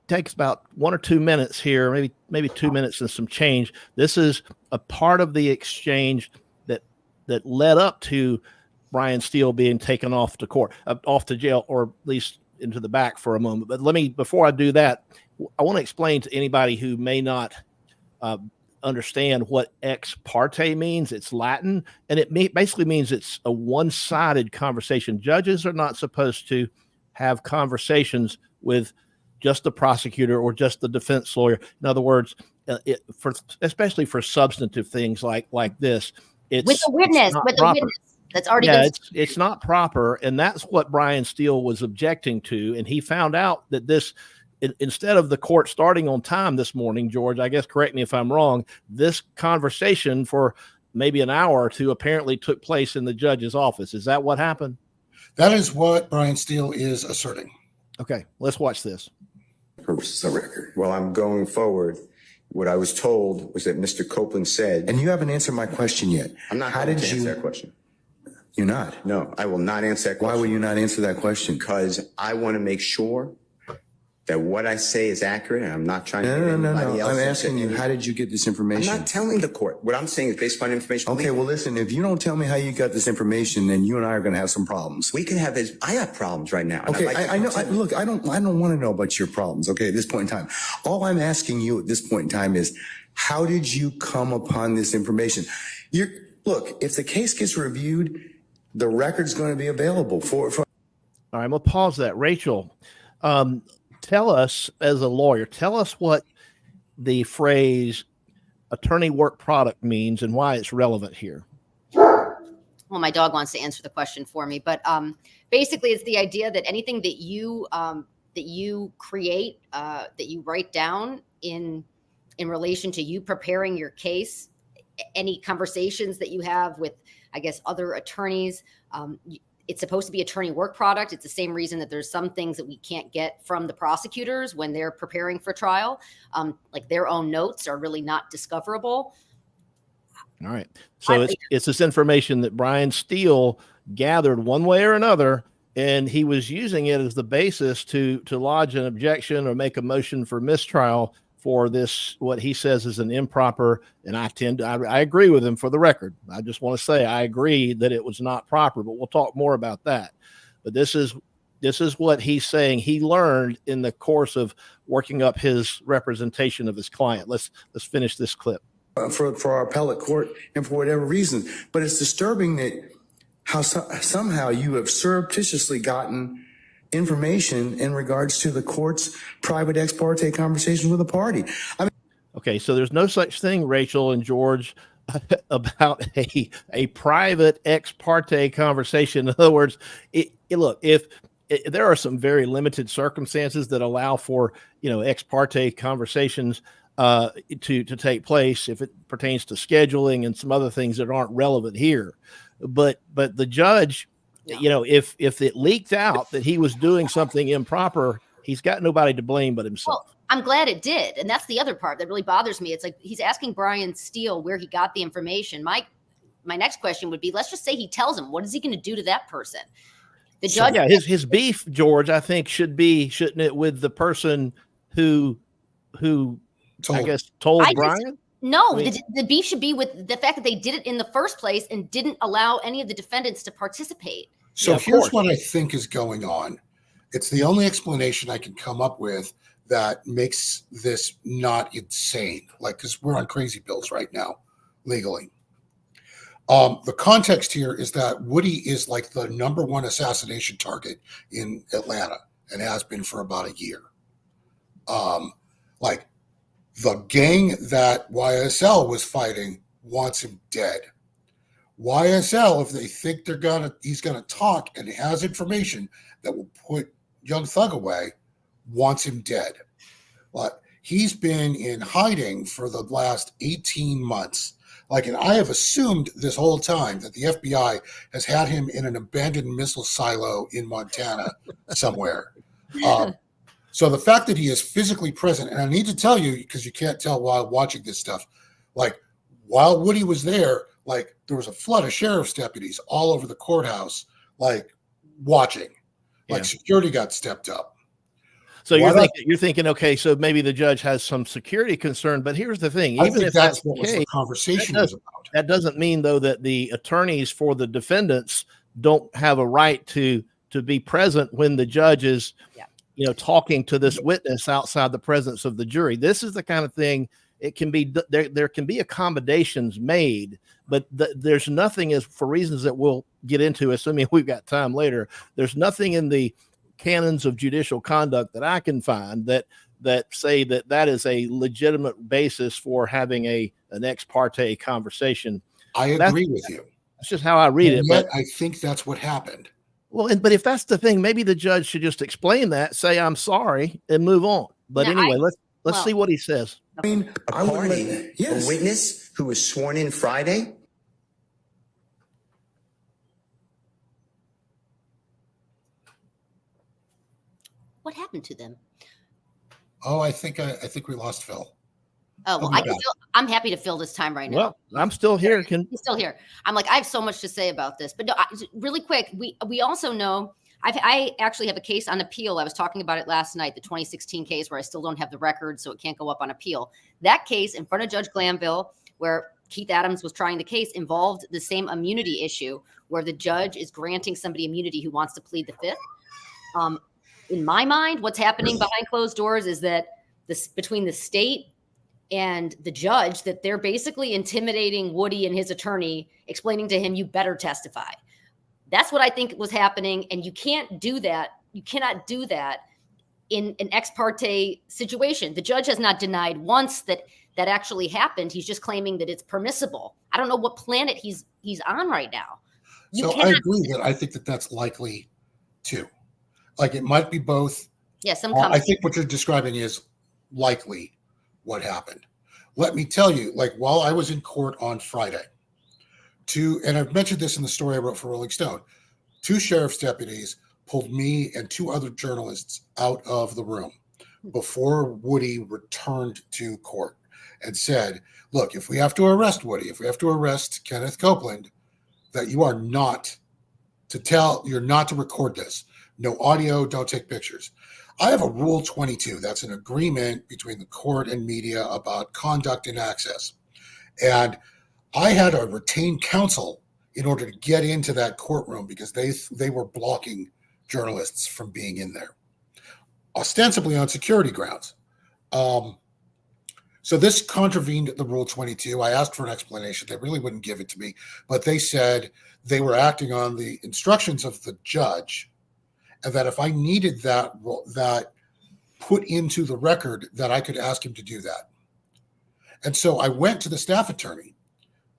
takes about 1 or 2 minutes here, maybe 2 minutes and some change. This is a part of the exchange that led up to Brian Steele being taken off to court, off to jail, or at least into the back for a moment. But before I do that, I want to explain to anybody who may not understand what ex parte means. It's Latin, and it basically means it's a one-sided conversation. Judges are not supposed to have conversations with just the prosecutor or just the defense lawyer. In other words, especially for substantive things like this, it's with a witness, that's already been. It's not proper, and that's what Brian Steele was objecting to. And he found out that this, instead of the court starting on time this morning, George, I guess correct me if I'm wrong, this conversation for maybe an hour or two apparently took place in the judge's office. Is that what happened? That is what Brian Steele is asserting. Okay, let's watch this. Purposes of record. While I'm going forward, what I was told was that Mr. Copeland said, And you haven't answered my question yet. I'm not How going did to you answer that question. You're not. No, I will not answer that question. Why will you not answer that question? Because I want to make sure that what I say is accurate, and I'm not trying to get anybody else. I'm asking you, how did you get this information? I'm not telling the court. What I'm saying is based upon information. Okay, well, listen, if you don't tell me how you got this information, then you and I are going to have some problems. We can have this. I have problems right now. Okay, I know. Look, I don't want to know about your problems. Okay, at this point in time, all I'm asking you at this point in time is, how did you come upon this information? Look, if the case gets reviewed, the record's going to be available for. All right, I'm gonna pause that. Rachel, tell us, as a lawyer, tell us what the phrase attorney work product means and why it's relevant here. Well, my dog wants to answer the question for me, but basically it's the idea that anything that you create, that you write down in relation to you preparing your case, any conversations that you have with, I guess, other attorneys, it's supposed to be attorney work product. It's the same reason that there's some things that we can't get from the prosecutors when they're preparing for trial. Like their own notes are really not discoverable. All right. So it's this information that Brian Steele gathered one way or another, and he was using it as the basis to lodge an objection or make a motion for mistrial for this, what he says is an improper. And I agree with him, for the record. I just want to say I agree that it was not proper, but we'll talk more about that. But this is what he's saying he learned in the course of working up his representation of his client. Let's finish this clip. For our appellate court and for whatever reason. But it's disturbing that how somehow you have surreptitiously gotten information in regards to the court's private ex parte conversation with a party. I mean, okay, so there's no such thing, Rachel and George, about a private ex parte conversation. In other words, look, if there are some very limited circumstances that allow for, ex parte conversations to take place if it pertains to scheduling and some other things that aren't relevant here. But the judge, if it leaked out that he was doing something improper, he's got nobody to blame but himself. Well, I'm glad it did. And that's the other part that really bothers me. It's like he's asking Brian Steele where he got the information. My next question would be, let's just say he tells him, what is he going to do to that person? The judge. So, yeah, his beef, George, I think shouldn't it, with the person who I guess told Brian? No, the beef should be with the fact that they did it in the first place and didn't allow any of the defendants to participate. So here's what I think is going on. It's the only explanation I can come up with that makes this not insane. Like, because we're on crazy pills right now, legally. The context here is that Woody is like the #1 assassination target in Atlanta and has been for about a year. Like, the gang that YSL was fighting wants him dead. YSL, if they think he's gonna talk and has information that will put Young Thug away, wants him dead. But he's been in hiding for the last 18 months. Like, and I have assumed this whole time that the FBI has had him in an abandoned missile silo in Montana somewhere. So the fact that he is physically present, and I need to tell you, because you can't tell while watching this stuff, like, while Woody was there, like, there was a flood of sheriff's deputies all over the courthouse, like, watching. Like, security got stepped up. So you're thinking, okay, so maybe the judge has some security concern, but here's the thing. Even if that's what the conversation was about. That doesn't mean, though, that the attorneys for the defendants don't have a right to be present when the judge is talking to this witness outside the presence of the jury. This is the kind of thing, it can be, there can be accommodations made, but there's nothing, as for reasons that we'll get into, assuming we've got time later, there's nothing in the canons of judicial conduct that I can find that say that is a legitimate basis for having an ex parte conversation. I agree with you. That's just how I read it. But I think that's what happened. Well, but if that's the thing, maybe the judge should just explain that, say, I'm sorry, and move on. But anyway, let's see what he says. I mean, a witness who was sworn in Friday. What happened to them? Oh, I think we lost Phil. Oh, well, I'm happy to fill this time right now. Well, I'm still here. He's still here. I'm like, I have so much to say about this, but no, really quick. We also know I actually have a case on appeal. I was talking about it last night, the 2016 case where I still don't have the record, so it can't go up on appeal. That case in front of Judge Glanville, where Keith Adams was trying the case, involved the same immunity issue where the judge is granting somebody immunity who wants to plead the fifth. In my mind, what's happening behind closed doors is that between the state and the judge, that they're basically intimidating Woody and his attorney, explaining to him, you better testify. That's what I think was happening. And you can't do that. You cannot do that in an ex parte situation. The judge has not denied once that actually happened. He's just claiming that it's permissible. I don't know what planet he's on right now. I agree that I think that that's likely too. Like, it might be both. Yeah, I think what you're describing is likely what happened. Let me tell you, like, while I was in court on Friday, and I've mentioned this in the story I wrote for Rolling Stone, 2 sheriff's deputies pulled me and 2 other journalists out of the room before Woody returned to court. and said, look, if we have to arrest Woody, if we have to arrest Kenneth Copeland, that you're not to record this. No audio, don't take pictures. I have a Rule 22. That's an agreement between the court and media about conduct and access. And I had to retain counsel in order to get into that courtroom because they were blocking journalists from being in there, ostensibly on security grounds. So this contravened the Rule 22. I asked for an explanation. They really wouldn't give it to me, but they said they were acting on the instructions of the judge, and that if I needed that put into the record, that I could ask him to do that. And so I went to the staff attorney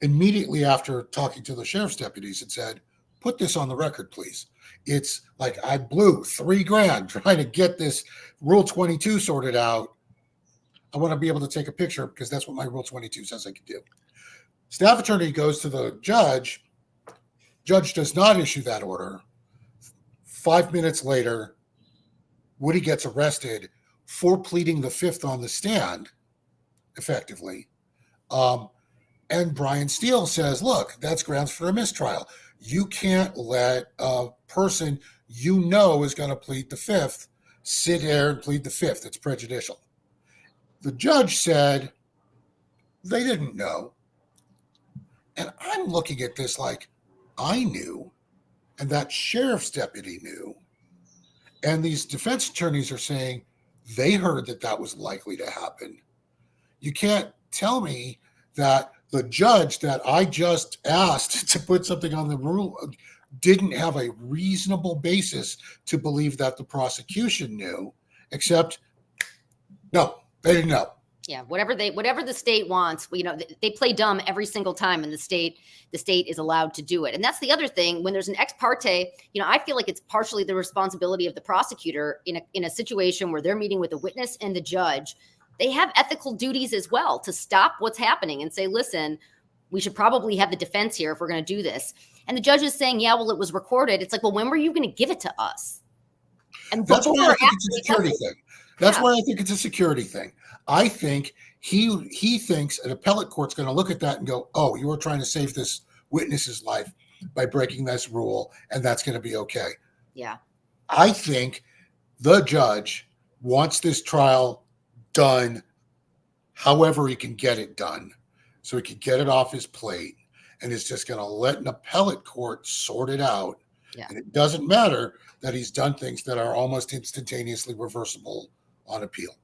immediately after talking to the sheriff's deputies and said, put this on the record, please. It's like I blew $3,000 trying to get this Rule 22 sorted out. I want to be able to take a picture because that's what my Rule 22 says I can do. Staff attorney goes to the judge. Judge does not issue that order. 5 minutes later, Woody gets arrested for pleading the fifth on the stand, effectively. And Brian Steele says, look, that's grounds for a mistrial. You can't let a person you know is going to plead the fifth sit there and plead the fifth. It's prejudicial. The judge said they didn't know. And I'm looking at this like I knew, and that sheriff's deputy knew. And these defense attorneys are saying they heard that was likely to happen. You can't tell me that the judge that I just asked to put something on the rule didn't have a reasonable basis to believe that the prosecution knew, except no, they didn't know. Yeah, whatever the state wants, they play dumb every single time, and the state is allowed to do it. And that's the other thing. When there's an ex parte, I feel like it's partially the responsibility of the prosecutor in a situation where they're meeting with the witness and the judge. They have ethical duties as well to stop what's happening and say, listen, we should probably have the defense here if we're going to do this. And the judge is saying, yeah, well, it was recorded. It's like, well, when were you going to give it to us? And that's why I think it's a security thing. That's why I think it's a security thing. I think he thinks an appellate court's going to look at that and go, oh, you were trying to save this witness's life by breaking this rule, and that's going to be okay. Yeah. I think the judge wants this trial done however he can get it done so he can get it off his plate, and is just going to let an appellate court sort it out. Yeah. And it doesn't matter that he's done things that are almost instantaneously reversible on appeal.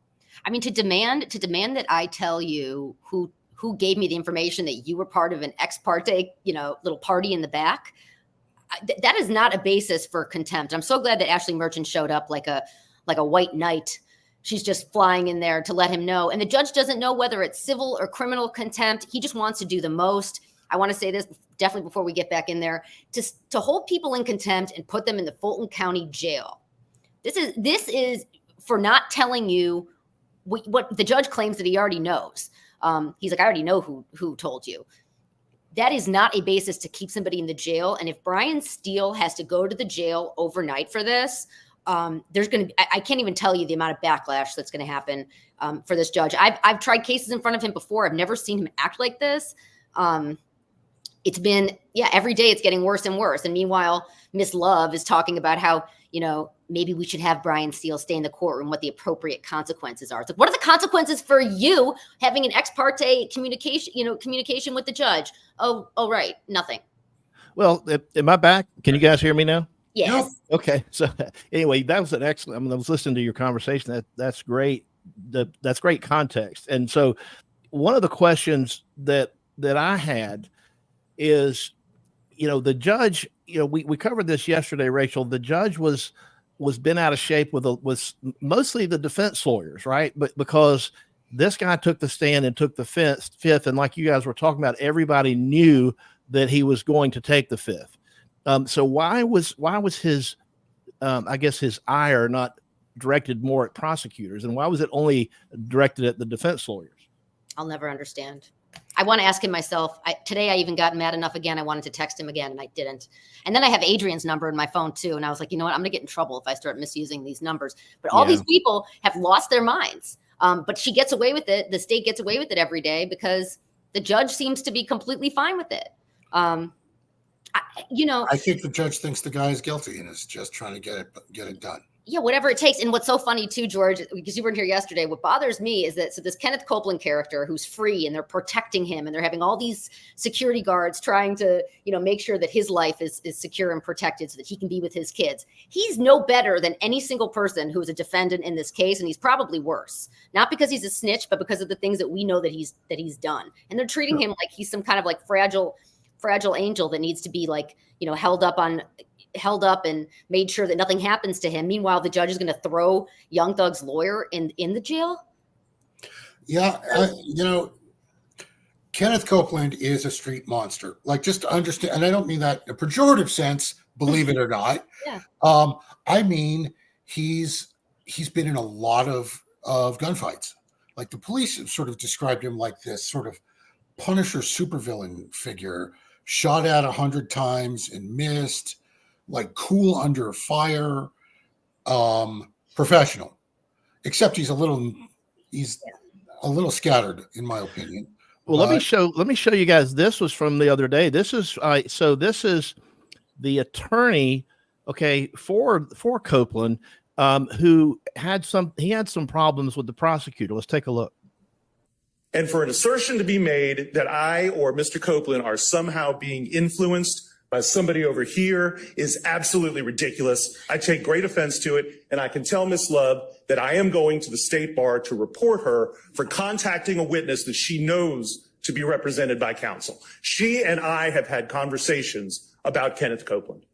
I mean, to demand that I tell you who gave me the information that you were part of an ex parte, little party in the back, that is not a basis for contempt. I'm so glad that Ashley Merchant showed up like a white knight. She's just flying in there to let him know. And the judge doesn't know whether it's civil or criminal contempt. He just wants to do the most. I want to say this definitely before we get back in there, to hold people in contempt and put them in the Fulton County jail. This is for not telling you what the judge claims that he already knows. He's like, I already know who told you. That is not a basis to keep somebody in the jail. And if Brian Steele has to go to the jail overnight for this, there's going to, I can't even tell you the amount of backlash that's going to happen for this judge. I've tried cases in front of him before. I've never seen him act like this. It's been, every day it's getting worse and worse. And meanwhile, Miss Love is talking about how, maybe we should have Brian Steele stay in the courtroom, what the appropriate consequences are. It's like, what are the consequences for you having an ex parte communication with the judge? Oh, right. Nothing. Well, am I back? Can you guys hear me now? Yes. Okay. So anyway, that was an excellent, I was listening to your conversation. That's great. That's great context. And so one of the questions that I had is, the judge, we covered this yesterday, Rachel. The judge was bent out of shape with mostly the defense lawyers, right? But because this guy took the stand and took the fifth, and like you guys were talking about, everybody knew that he was going to take the fifth. So why was his, I guess his ire not directed more at prosecutors, and why was it only directed at the defense lawyers? I'll never understand. I want to ask him myself. Today I even got mad enough again. I wanted to text him again and I didn't. And then I have Adrian's number in my phone too. And I was like, you know what? I'm going to get in trouble if I start misusing these numbers. But all these people have lost their minds. But she gets away with it. The state gets away with it every day because the judge seems to be completely fine with it. I think the judge thinks the guy is guilty and is just trying to get it done. Yeah, whatever it takes. And what's so funny too, George, because you weren't here yesterday, what bothers me is that, so this Kenneth Copeland character who's free and they're protecting him and they're having all these security guards trying to, make sure that his life is secure and protected so that he can be with his kids. He's no better than any single person who is a defendant in this case. And he's probably worse, not because he's a snitch, but because of the things that we know that he's done. And they're treating him like he's some kind of like fragile angel that needs to be like, held up and made sure that nothing happens to him. Meanwhile, the judge is going to throw Young Thug's lawyer in the jail. Yeah. Kenneth Copeland is a street monster. Like, just to understand, and I don't mean that in a pejorative sense, believe it or not. Yeah. I mean, he's been in a lot of gunfights. Like, the police have sort of described him like this sort of Punisher supervillain figure, shot at 100 times and missed, like cool under fire, professional, except he's a little scattered in my opinion. Well, let me show you guys. This was from the other day. This is this is the attorney, for Copeland, who had some problems with the prosecutor. Let's take a look. And for an assertion to be made that I or Mr. Copeland are somehow being influenced by somebody over here is absolutely ridiculous. I take great offense to it, and I can tell Ms. Love that I am going to the state bar to report her for contacting a witness that she knows to be represented by counsel. She and I have had conversations about Kenneth Copeland.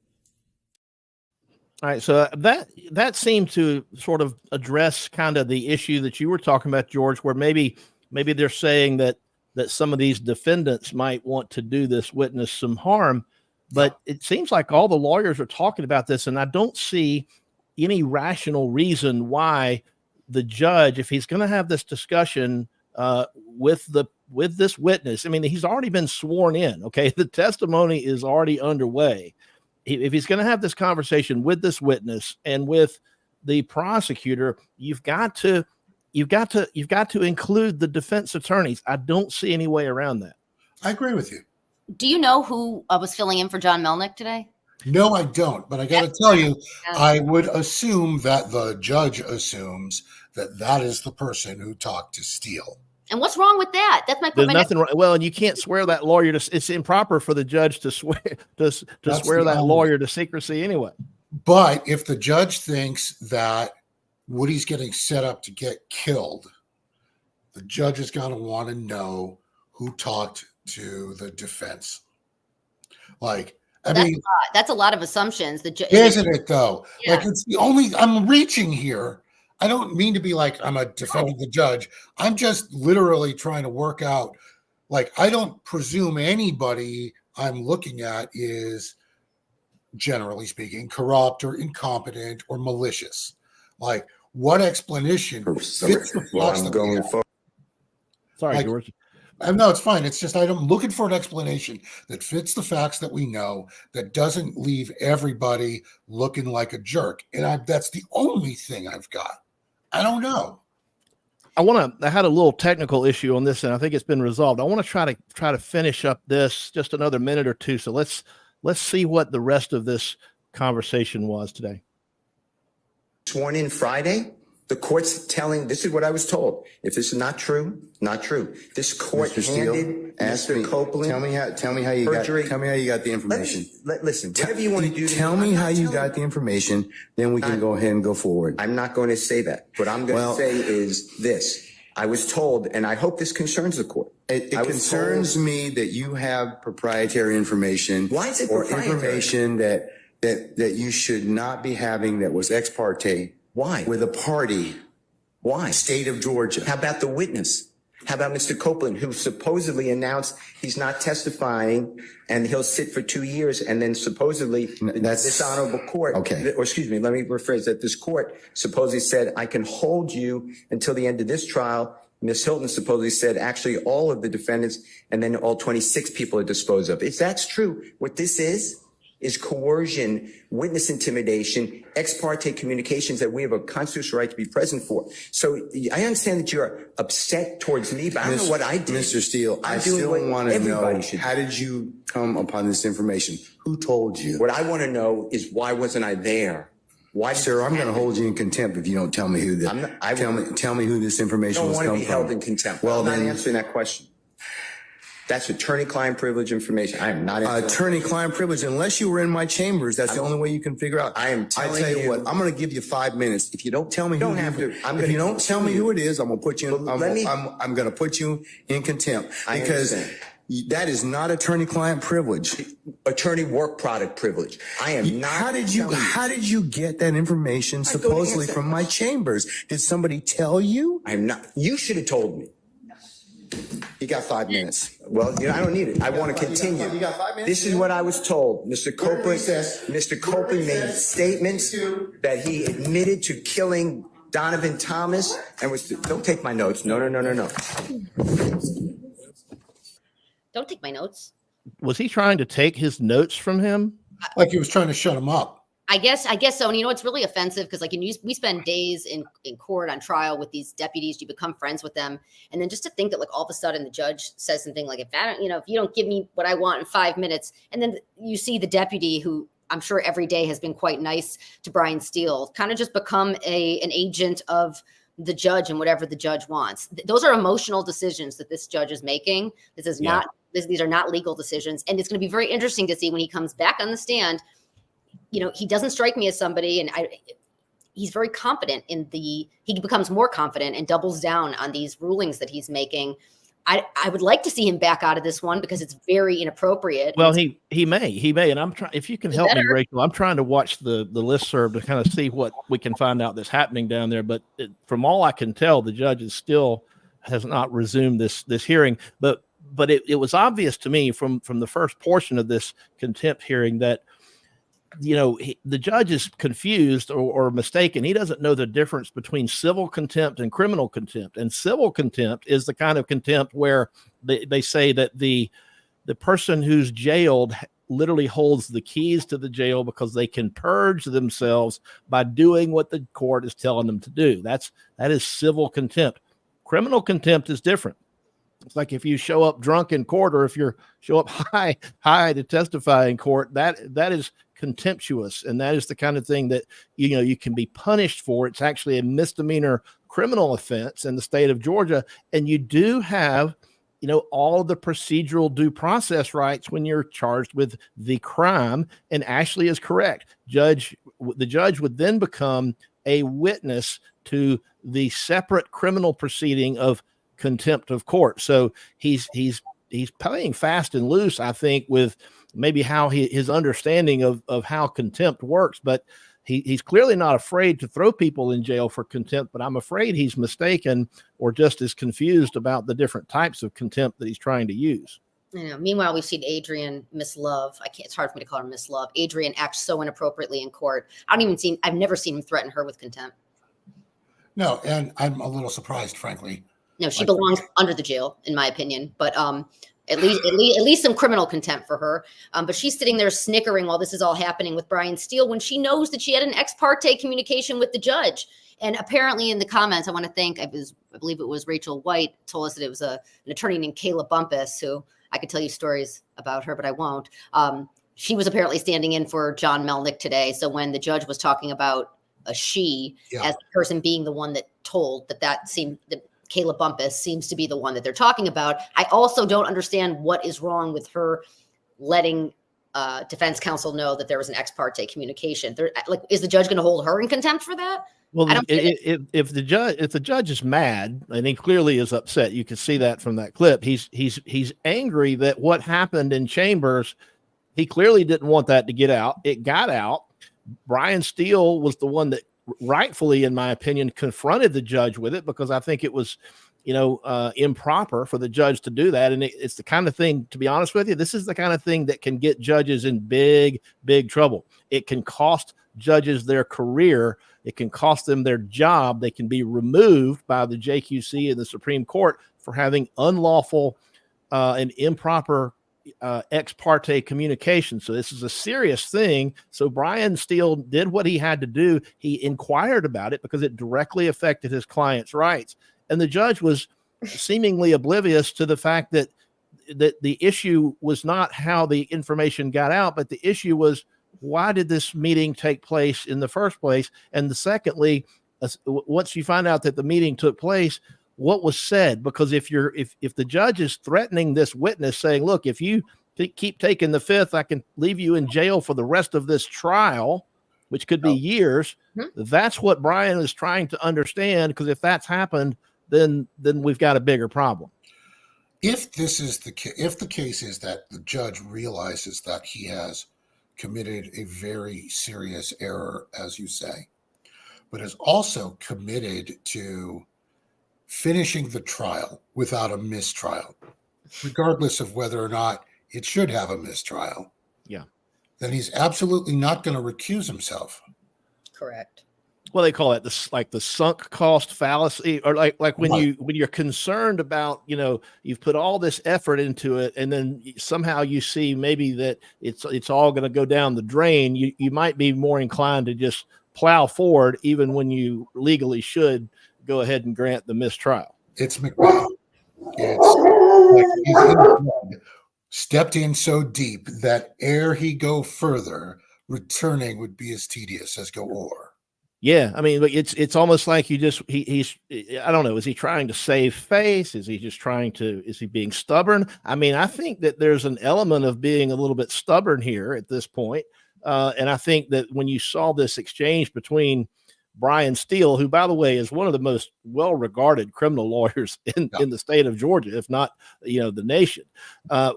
All right, so that seemed to sort of address kind of the issue that you were talking about, George, where maybe they're saying that some of these defendants might want to do this witness some harm. But it seems like all the lawyers are talking about this, and I don't see any rational reason why the judge, if he's going to have this discussion with this witness, I mean, he's already been sworn in. Okay, the testimony is already underway. If he's going to have this conversation with this witness and with the prosecutor, you've got to include the defense attorneys. I don't see any way around that. I agree with you. Do you know who was filling in for John Melnick today? No, I don't. But I got to tell you, I would assume that the judge assumes that is the person who talked to Steele. And what's wrong with that? That's my There's nothing wrong. Well, and you can't swear that lawyer to. It's improper for the judge to swear swear that lawyer to secrecy anyway. But if the judge thinks that Woody's getting set up to get killed, the judge is going to want to know who talked to the defense. Like, that's a lot of assumptions. Isn't it though? Yeah. Like, it's the only, I'm reaching here. I don't mean to be like I'm a defending the judge. I'm just literally trying to work out, like, I don't presume anybody I'm looking at is, generally speaking, corrupt or incompetent or malicious. Like, what explanation fits the facts that we have? Sorry, George. No, it's fine. It's just I'm looking for an explanation that fits the facts that we know, that doesn't leave everybody looking like a jerk. And that's the only thing I've got. I don't know. I had a little technical issue on this, and I think it's been resolved. I want to try to finish up this just another minute or two. So let's see what the rest of this conversation was today. Sworn in Friday. The court's telling, this is what I was told. If this is not true, not true. This court handed Mr. Copeland. Tell me how you got the information. Listen, whatever you want to do. Tell me how you got the information, then we can go ahead and go forward. I'm not going to say that. What I'm going to say is this. I was told, and I hope this concerns the court. It concerns me that you have proprietary information. Why is it or proprietary? Information that you should not be having that was ex parte. Why? With a party. Why? State of Georgia. How about the witness? How about Mr. Copeland, who supposedly announced he's not testifying and he'll sit for 2 years, and then supposedly this honorable court, or excuse me, let me rephrase that. This court supposedly said, I can hold you until the end of this trial. Ms. Hilton supposedly said, actually, all of the defendants and then all 26 people are disposed of. If that's true, what this is is coercion, witness intimidation, ex parte communications that we have a constitutional right to be present for. So I understand that you're upset towards me, but I don't know what I did. Mr. Steele, I I'm doing still what want to know, everybody should do. how did you come upon this information? Who told you? What I want to know is why wasn't I there? Why, Sir, I'm going to hold you in contempt if you don't tell me who the, tell me who this I information don't was want to come be from. held in contempt. Well, I'm not then, answering that question. That's attorney-client privilege information. I am not answering. Attorney-client privilege, unless you were in my chambers, that's the only way you can figure out. I am telling I tell you you- what, I'm going to give you 5 minutes. If you don't tell me, don't who have you, to. I'm if gonna you don't tell me continue. who it is, I'm going to put you. But let me- I'm going to put you in contempt I because understand. that is not attorney-client privilege. Attorney work product privilege. I am not. How did you get that information I don't supposedly answer. from my chambers? Did somebody tell you? I'm not. You should have told me. You got 5 minutes. Well, I don't need it. I want to continue. You got 5 minutes? This is what I was told. Mr. Copeland made statements that he admitted to killing Donovan Thomas and was. Don't take my notes. No. Don't take my notes. Was he trying to take his notes from him? Like he was trying to shut him up. I guess so. And it's really offensive because we spend days in court on trial with these deputies. You become friends with them. And then just to think that all of a sudden the judge says something like, if you don't give me what I want in 5 minutes, and then you see the deputy who I'm sure every day has been quite nice to Brian Steele, kind of just become an agent of the judge and whatever the judge wants. Those are emotional decisions that this judge is making. This is not, these are not legal decisions. And it's going to be very interesting to see when he comes back on the stand. He doesn't strike me as somebody, and he's very confident he becomes more confident and doubles down on these rulings that he's making. I would like to see him back out of this one because it's very inappropriate. Well, he may. And I'm trying, if you can help me, Rachel, I'm trying to watch the listserv to kind of see what we can find out that's happening down there. But from all I can tell, the judge has not resumed this hearing. But it was obvious to me from the first portion of this contempt hearing that, the judge is confused or mistaken. He doesn't know the difference between civil contempt and criminal contempt. And civil contempt is the kind of contempt where they say that the person who's jailed literally holds the keys to the jail because they can purge themselves by doing what the court is telling them to do. That is civil contempt. Criminal contempt is different. It's like if you show up drunk in court, or if you show up high to testify in court, that is contemptuous, and that is the kind of thing that you can be punished for. It's actually a misdemeanor criminal offense in the state of Georgia, and you do have all the procedural due process rights when you're charged with the crime. And Ashley is correct. The judge would then become a witness to the separate criminal proceeding of contempt of court. So he's playing fast and loose, I think, with maybe how his understanding of how contempt works. But he's clearly not afraid to throw people in jail for contempt, but I'm afraid he's mistaken or just as confused about the different types of contempt that he's trying to use. Meanwhile, we've seen Adrian, Miss Love. It's hard for me to call her Miss Love. Adrian acts so inappropriately in court. I've never seen him threaten her with contempt. No, and I'm a little surprised, frankly. No, she belongs under the jail, in my opinion. But at least some criminal contempt for her. But she's sitting there snickering while this is all happening with Brian Steele when she knows that she had an ex parte communication with the judge. And apparently in the comments, I want to thank, I believe it was Rachel White, told us that it was an attorney named Kayla Bumpus, who I could tell you stories about her, but I won't. She was apparently standing in for John Melnick today. So when the judge was talking about as the person being the one that told that seemed that Kayla Bumpus seems to be the one that they're talking about. I also don't understand what is wrong with her letting defense counsel know that there was an ex parte communication. Is the judge going to hold her in contempt for that? Well, if the judge is mad, and he clearly is upset, you can see that from that clip. He's angry that what happened in chambers, he clearly didn't want that to get out. It got out. Brian Steele was the one that rightfully, in my opinion, confronted the judge with it, because I think it was, improper for the judge to do that. And it's the kind of thing, to be honest with you, this is the kind of thing that can get judges in big, big trouble. It can cost judges their career. It can cost them their job. They can be removed by the JQC and the Supreme Court for having unlawful and improper ex parte communication. So this is a serious thing. So Brian Steele did what he had to do. He inquired about it because it directly affected his client's rights. And the judge was seemingly oblivious to the fact that the issue was not how the information got out, but the issue was, why did this meeting take place in the first place? And secondly, once you find out that the meeting took place, what was said? Because if the judge is threatening this witness, saying, look, if you keep taking the fifth, I can leave you in jail for the rest of this trial, which could be years. That's what Brian is trying to understand, because if that's happened, then we've got a bigger problem. If this is if the case is that the judge realizes that he has committed a very serious error, as you say, but is also committed to finishing the trial without a mistrial, regardless of whether or not it should have a mistrial, then he's absolutely not going to recuse himself. Correct. Well, they call it the sunk cost fallacy, or like when you're concerned about, you've put all this effort into it, and then somehow you see maybe that it's all going to go down the drain. You might be more inclined to just plow forward, even when you legally should go ahead and grant the mistrial. It's Macbeth. It's like he's in the blood, stepped in so deep that ere he go further, returning would be as tedious as go o'er. Yeah, I mean, it's almost like he's I don't know, is he trying to save face? Is he just is he being stubborn? I mean, I think that there's an element of being a little bit stubborn here at this point. And I think that when you saw this exchange between Brian Steele, who, by the way, is one of the most well-regarded criminal lawyers in the state of Georgia, if not, the nation,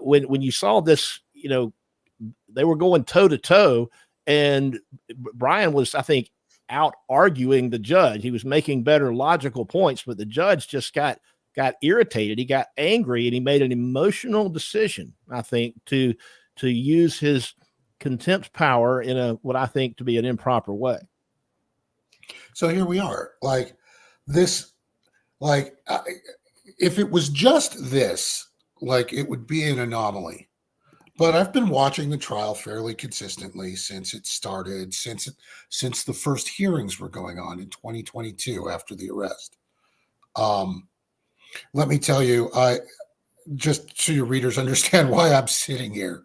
when you saw this, they were going toe to toe, and Brian was, I think, out arguing the judge. He was making better logical points, but the judge just got irritated. He got angry, and he made an emotional decision, I think, to use his contempt power in what I think to be an improper way. So here we are, like this, if it was just this, it would be an anomaly. But I've been watching the trial fairly consistently since it started, since the first hearings were going on in 2022 after the arrest. Let me tell you, just so your readers understand why I'm sitting here.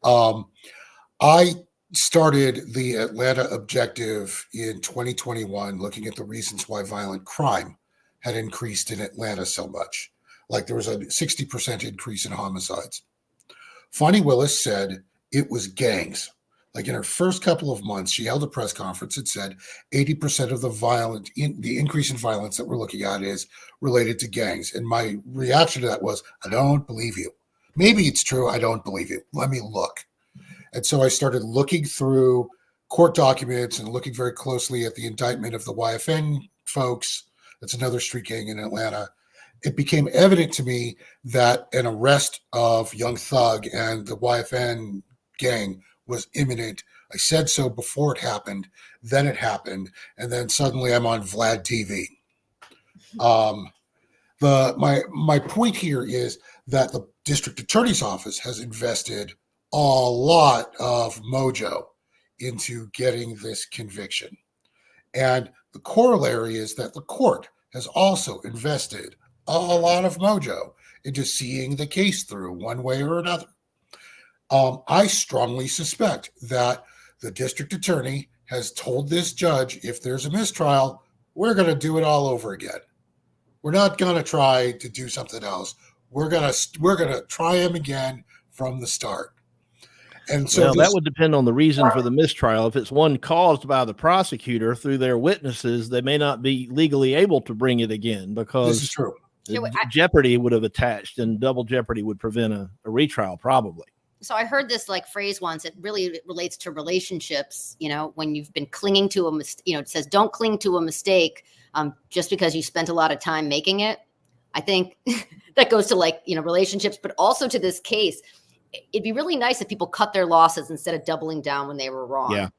I started the Atlanta Objective in 2021, looking at the reasons why violent crime had increased in Atlanta so much. Like there was a 60% increase in homicides. Fonnie Willis said it was gangs. Like in her first couple of months, she held a press conference and said 80% of the increase in violence that we're looking at is related to gangs. And my reaction to that was, I don't believe you. Maybe it's true. I don't believe you. Let me look. And so I started looking through court documents and looking very closely at the indictment of the YFN folks. That's another street gang in Atlanta. It became evident to me that an arrest of Young Thug and the YFN gang was imminent. I said so before it happened. Then it happened. And then suddenly I'm on Vlad TV. My point here is that the district attorney's office has invested a lot of mojo into getting this conviction. And the corollary is that the court has also invested a lot of mojo into seeing the case through one way or another. I strongly suspect that the district attorney has told this judge, if there's a mistrial, we're going to do it all over again. We're not going to try to do something else. We're going to try him again from the start. And so that would depend on the reason for the mistrial. If it's one caused by the prosecutor through their witnesses, they may not be legally able to bring it again because this is true. Jeopardy would have attached, and double jeopardy would prevent a retrial probably. So I heard this phrase once. It really relates to relationships. When you've been clinging to a mistake, it says don't cling to a mistake just because you spent a lot of time making it. I think that goes to relationships, but also to this case. It'd be really nice if people cut their losses instead of doubling down when they were wrong. Yeah.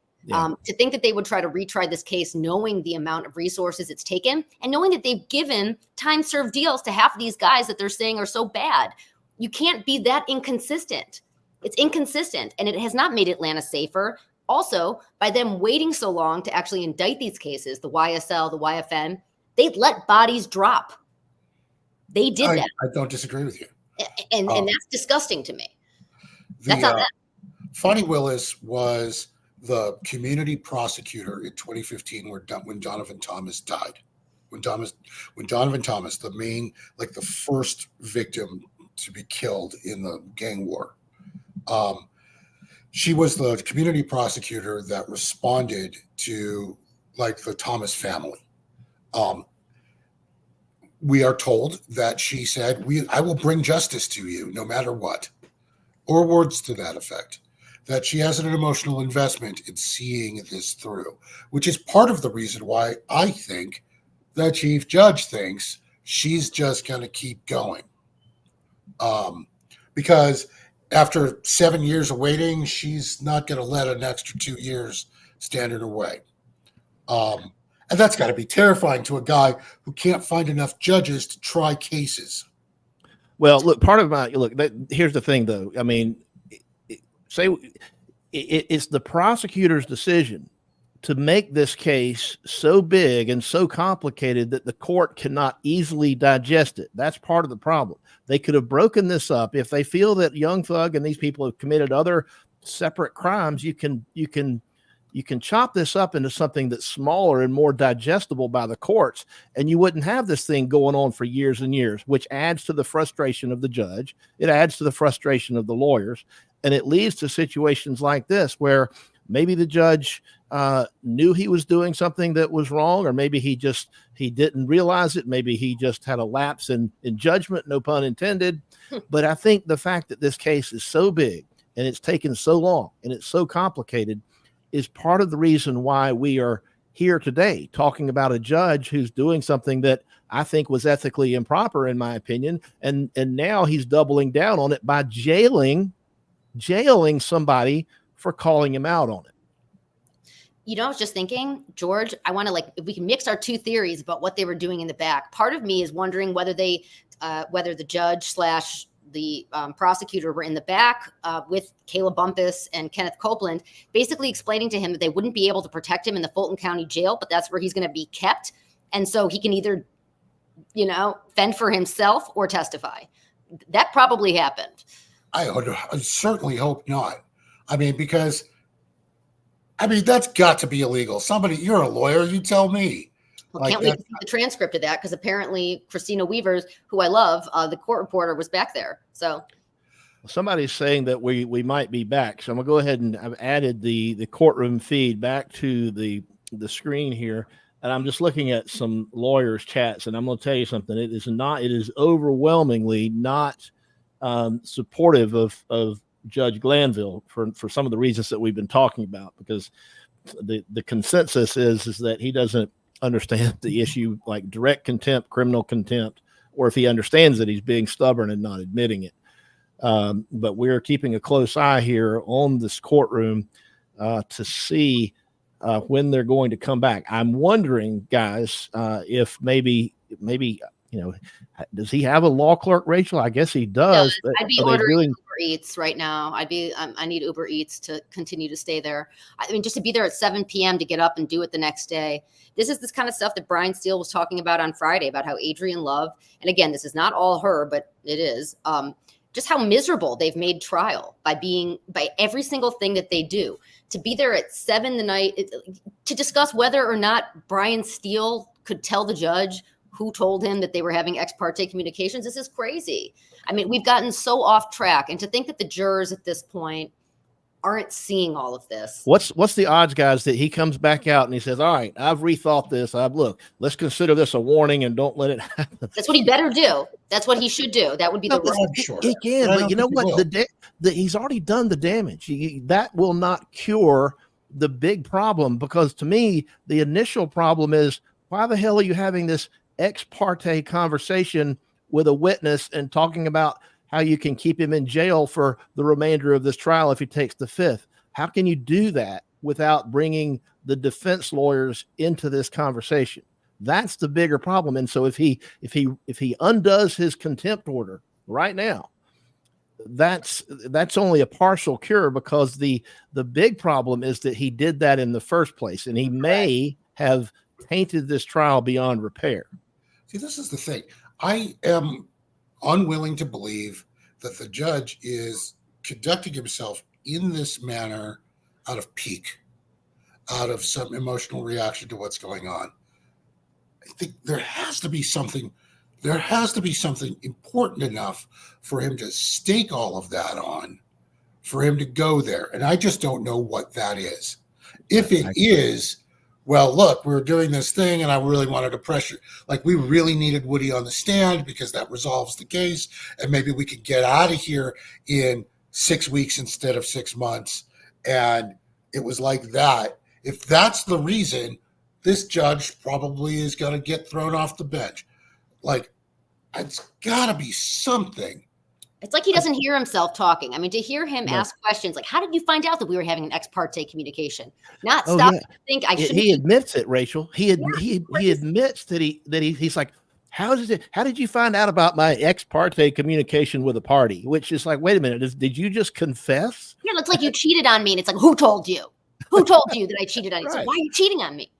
To think that they would try to retry this case, knowing the amount of resources it's taken and knowing that they've given time served deals to half of these guys that they're saying are so bad. You can't be that inconsistent. It's inconsistent, and it has not made Atlanta safer. Also, by them waiting so long to actually indict these cases, the YSL, the YFN, they let bodies drop. They did that. I don't disagree with you. And that's disgusting to me. The, That's not that. Fonnie Willis was the community prosecutor in 2015 when Donovan Thomas died. When Donovan Thomas, the main, like the first victim to be killed in the gang war, she was the community prosecutor that responded to like the Thomas family. We are told that she said, I will bring justice to you no matter what, or words to that effect, that she has an emotional investment in seeing this through, which is part of the reason why I think the chief judge thinks she's just going to keep going. Because after 7 years of waiting, she's not going to let an extra 2 years stand in her way. And that's got to be terrifying to a guy who can't find enough judges to try cases. Well, look, here's the thing, though. I mean, it's the prosecutor's decision to make this case so big and so complicated that the court cannot easily digest it. That's part of the problem. They could have broken this up. If they feel that Young Thug and these people have committed other separate crimes, you can chop this up into something that's smaller and more digestible by the courts, and you wouldn't have this thing going on for years and years, which adds to the frustration of the judge. It adds to the frustration of the lawyers, and it leads to situations like this where maybe the judge knew he was doing something that was wrong, or maybe he didn't realize it. Maybe he just had a lapse in judgment, no pun intended. But I think the fact that this case is so big and it's taken so long and it's so complicated is part of the reason why we are here today talking about a judge who's doing something that I think was ethically improper, in my opinion. And now he's doubling down on it by jailing somebody for calling him out on it. You know, I was just thinking, George, I want to if we can mix our two theories about what they were doing in the back. Part of me is wondering whether whether the judge / the prosecutor were in the back with Caleb Bumpus and Kenneth Copeland, basically explaining to him that they wouldn't be able to protect him in the Fulton County Jail, but that's where he's going to be kept. And so he can either, fend for himself or testify. That probably happened. I certainly hope not. Because that's got to be illegal. You're a lawyer, you tell me. Well, can't wait to see the transcript of that, because apparently Christina Weavers, who I love, the court reporter, was back there. So somebody's saying that we might be back. So I'm gonna go ahead and I've added the courtroom feed back to the screen here. And I'm just looking at some lawyers' chats, and I'm going to tell you something. It is overwhelmingly not supportive of Judge Glanville for some of the reasons that we've been talking about, because the consensus is that he doesn't understand the issue like direct contempt, criminal contempt, or if he understands that he's being stubborn and not admitting it. But we're keeping a close eye here on this courtroom to see when they're going to come back. I'm wondering, guys, if maybe does he have a law clerk, Rachel? I guess he does. I'd be ordering Uber Eats right now. I need Uber Eats to continue to stay there. Just to be there at 7 p.m. to get up and do it the next day. This is this kind of stuff that Brian Steele was talking about on Friday, about how Adrian Love, and again, this is not all her, but it is, just how miserable they've made trial by every single thing that they do. To be there at 7 the night to discuss whether or not Brian Steele could tell the judge who told him that they were having ex parte communications. This is crazy. We've gotten so off track, and to think that the jurors at this point aren't seeing all of this. What's the odds, guys, that he comes back out and he says, all right, I've rethought this. Let's consider this a warning and don't let it happen. That's what he better do. That's what he should do. That would be the right. Sure. He can, but you know what? He's already done the damage. That will not cure the big problem, because to me, the initial problem is, why the hell are you having this ex parte conversation with a witness and talking about how you can keep him in jail for the remainder of this trial if he takes the fifth? How can you do that without bringing the defense lawyers into this conversation? That's the bigger problem. And so if he undoes his contempt order right now, that's only a partial cure, because the big problem is that he did that in the first place, and he may have tainted this trial beyond repair. See, this is the thing. I am unwilling to believe that the judge is conducting himself in this manner out of pique, out of some emotional reaction to what's going on. I think there has to be something important enough for him to stake all of that on, for him to go there. And I just don't know what that is. If it is, well, look, we're doing this thing and I really wanted to pressure, like we really needed Woody on the stand because that resolves the case. And maybe we could get out of here in 6 weeks instead of 6 months. And it was like that. If that's the reason, this judge probably is going to get thrown off the bench. Like, it's got to be something. It's like he doesn't hear himself talking. I mean, to hear him ask questions like, how did you find out that we were having an ex parte communication? Not stop to think I should. He admits it, Rachel. He admits that he's like, how did you find out about my ex parte communication with a party? Which is like, wait a minute, did you just confess? Yeah, it's like you cheated on me. And it's like, who told you? Who told you that I cheated on you? So why are you cheating on me?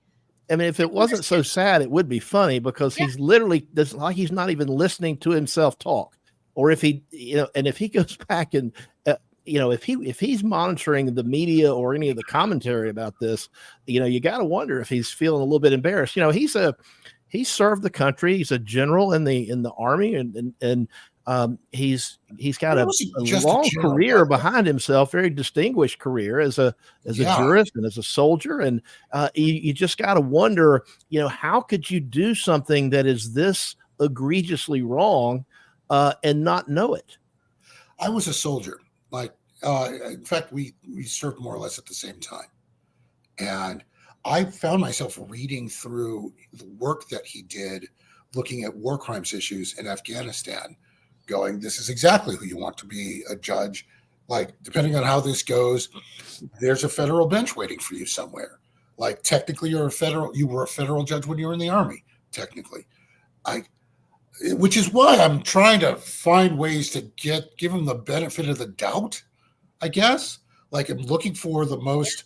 I mean, if it wasn't so sad, it would be funny, because he's literally, like he's not even listening to himself talk. Or if he, and if he goes back and, if he's monitoring the media or any of the commentary about this, you got to wonder if he's feeling a little bit embarrassed. He served the country. He's a general in the army, and he's got a long career behind himself, very distinguished career as a jurist and as a soldier. And you just got to wonder, how could you do something that is this egregiously wrong and not know it? I was a soldier. In fact, we served more or less at the same time. And I found myself reading through the work that he did, looking at war crimes issues in Afghanistan, going, this is exactly who you want to be a judge. Like, depending on how this goes, there's a federal bench waiting for you somewhere. Like, technically, you were a federal judge when you were in the Army, technically. Which is why I'm trying to find ways to give him the benefit of the doubt, I guess. Like, I'm looking for the most,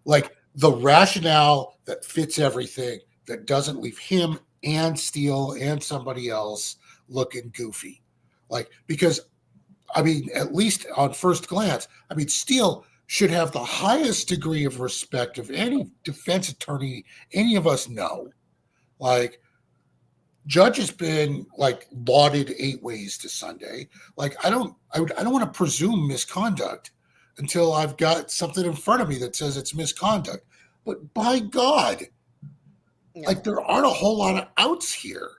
like, the rationale that fits everything, that doesn't leave him and Steele and somebody else looking goofy. Like, because, I mean, at least on first glance, I mean, Steele should have the highest degree of respect of any defense attorney any of us know. Like, Judge has been like lauded 8 ways to Sunday. Like, I don't want to presume misconduct until I've got something in front of me that says it's misconduct. But by God, like, there aren't a whole lot of outs here.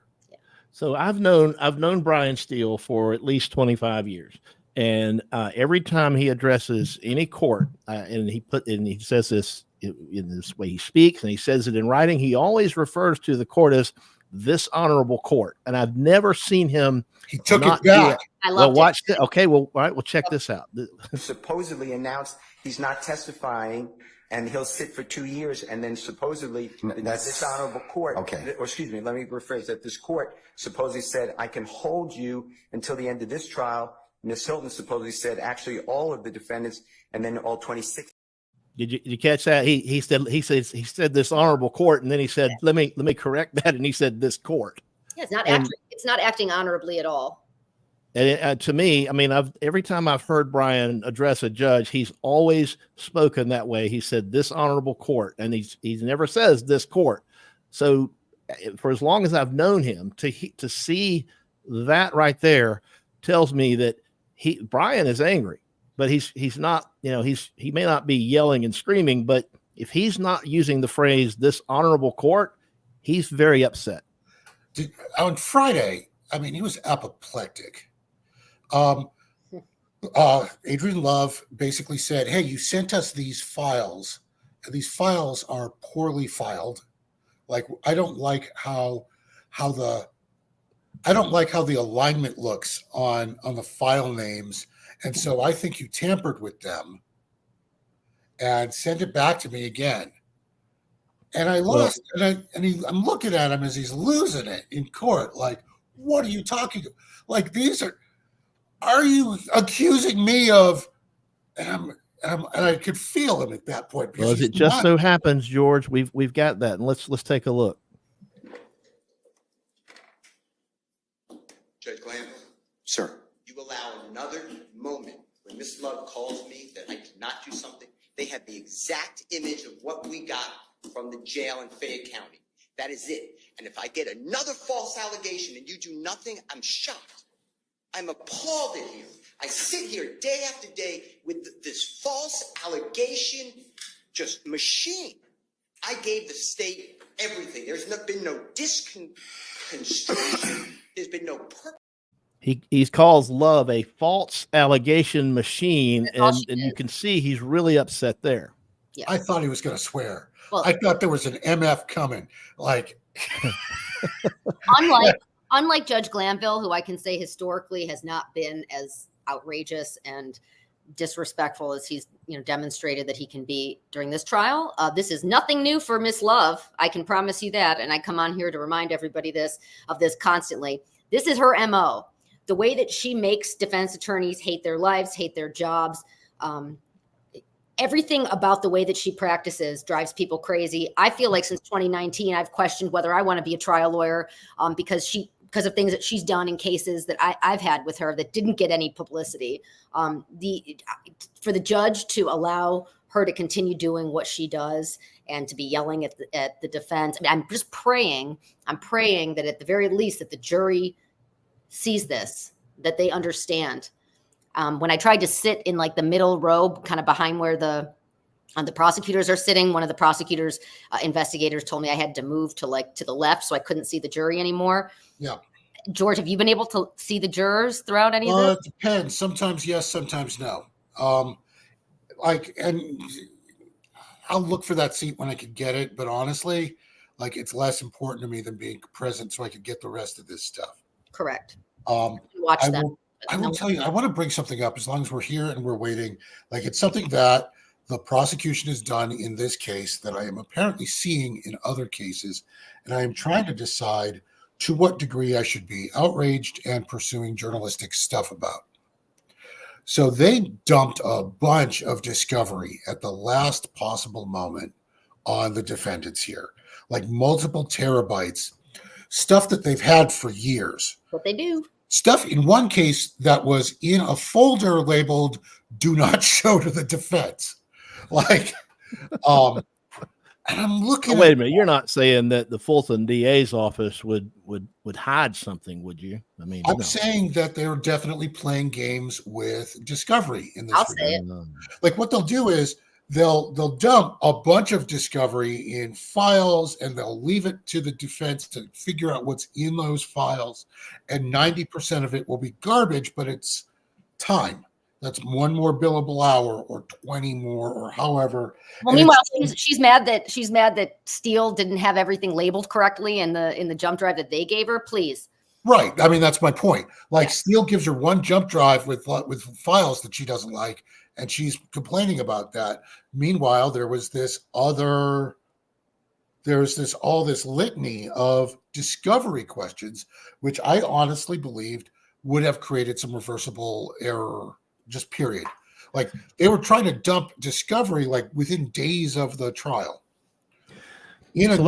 So I've known Brian Steele for at least 25 years. And every time he addresses any court, and he says this in this way he speaks, and he says it in writing, he always refers to the court as this honorable court. And I've never seen him. He took it back. I love watch it. Okay, well, all right, we'll check this out. Supposedly announced he's not testifying and he'll sit for 2 years, and then supposedly this honorable court, or excuse me, let me rephrase that. This court supposedly said, I can hold you until the end of this trial. Ms. Hilton supposedly said, actually, all of the defendants, and then all 26. Did you catch that? He said this honorable court, and then he said, let me correct that, and he said this court. Yeah, it's not acting honorably at all. And to me, I mean, every time I've heard Brian address a judge, he's always spoken that way. He said this honorable court, and he never says this court. So for as long as I've known him, to see that right there tells me that Brian is angry, but he's not, he may not be yelling and screaming, but if he's not using the phrase this honorable court, he's very upset. On Friday, I mean, he was apoplectic. Adrian Love basically said, hey, you sent us these files, and these files are poorly filed. Like, I don't like how the alignment looks on the file names. And so I think you tampered with them, and send it back to me again. And I lost, I'm looking at him as he's losing it in court. Like, what are you talking about? Like, these are, are you accusing me of? And I could feel him at that point. Well, as he's it just not- so happens, George, we've got that, and let's take a look. Judge Glanville, Sir. you allow another moment when Miss Love calls me that I did not do something. They have the exact image of what we got from the jail in Fayette County. That is it. And if I get another false allegation and you do nothing, I'm shocked. I'm appalled at you. I sit here day after day with this false allegation just machine. I gave the state everything. There's been no disconstruction. There's been no purpose. He calls Love a false allegation machine, That's all and she you did. can see he's really upset there. Yeah. I thought he was going to swear. Well, I thought there was an MF coming. Like, unlike Judge Glanville, who I can say historically has not been as outrageous and disrespectful as he's demonstrated that he can be during this trial. This is nothing new for Miss Love. I can promise you that. And I come on here to remind everybody of this constantly. This is her MO. The way that she makes defense attorneys hate their lives, hate their jobs. Everything about the way that she practices drives people crazy. I feel like since 2019, I've questioned whether I want to be a trial lawyer because of things that she's done in cases that I've had with her that didn't get any publicity. For the judge to allow her to continue doing what she does and to be yelling at the defense. I mean, I'm just praying. I'm praying that at the very least that the jury sees this, that they understand. When I tried to sit in like the middle row, kind of behind where the prosecutors are sitting, one of the prosecutors investigators told me I had to move to the left so I couldn't see the jury anymore. yeah. George, have you been able to see the jurors throughout any of this? It depends. Sometimes yes, sometimes no. And I'll look for that seat when I could get it. But honestly, it's less important to me than being present so I could get the rest of this stuff. Correct. Watch them. I will tell you, I want to bring something up as long as we're here and we're waiting. It's something that the prosecution has done in this case that I am apparently seeing in other cases. And I am trying to decide to what degree I should be outraged and pursuing journalistic stuff about. So they dumped a bunch of discovery at the last possible moment on the defendants here, multiple terabytes, stuff that they've had for years. What they do. Stuff in one case that was in a folder labeled "Do not show to the defense." And I'm looking. Oh, wait a minute. You're not saying that the Fulton DA's office would hide something, would you? I mean, I'm saying that they're definitely playing games with discovery in this. I'll say it. What they'll do is they'll dump a bunch of discovery in files and they'll leave it to the defense to figure out what's in those files. And 90% of it will be garbage, but it's time. That's one more billable hour or 20 more or however. Well, meanwhile, she's mad that Steele didn't have everything labeled correctly in the jump drive that they gave her. Please. Right. I mean, that's my point. Steele gives her one jump drive with files that she doesn't like, and she's complaining about that. Meanwhile, there was all this litany of discovery questions, which I honestly believed would have created some reversible error. Just period. They were trying to dump discovery within days of the trial. So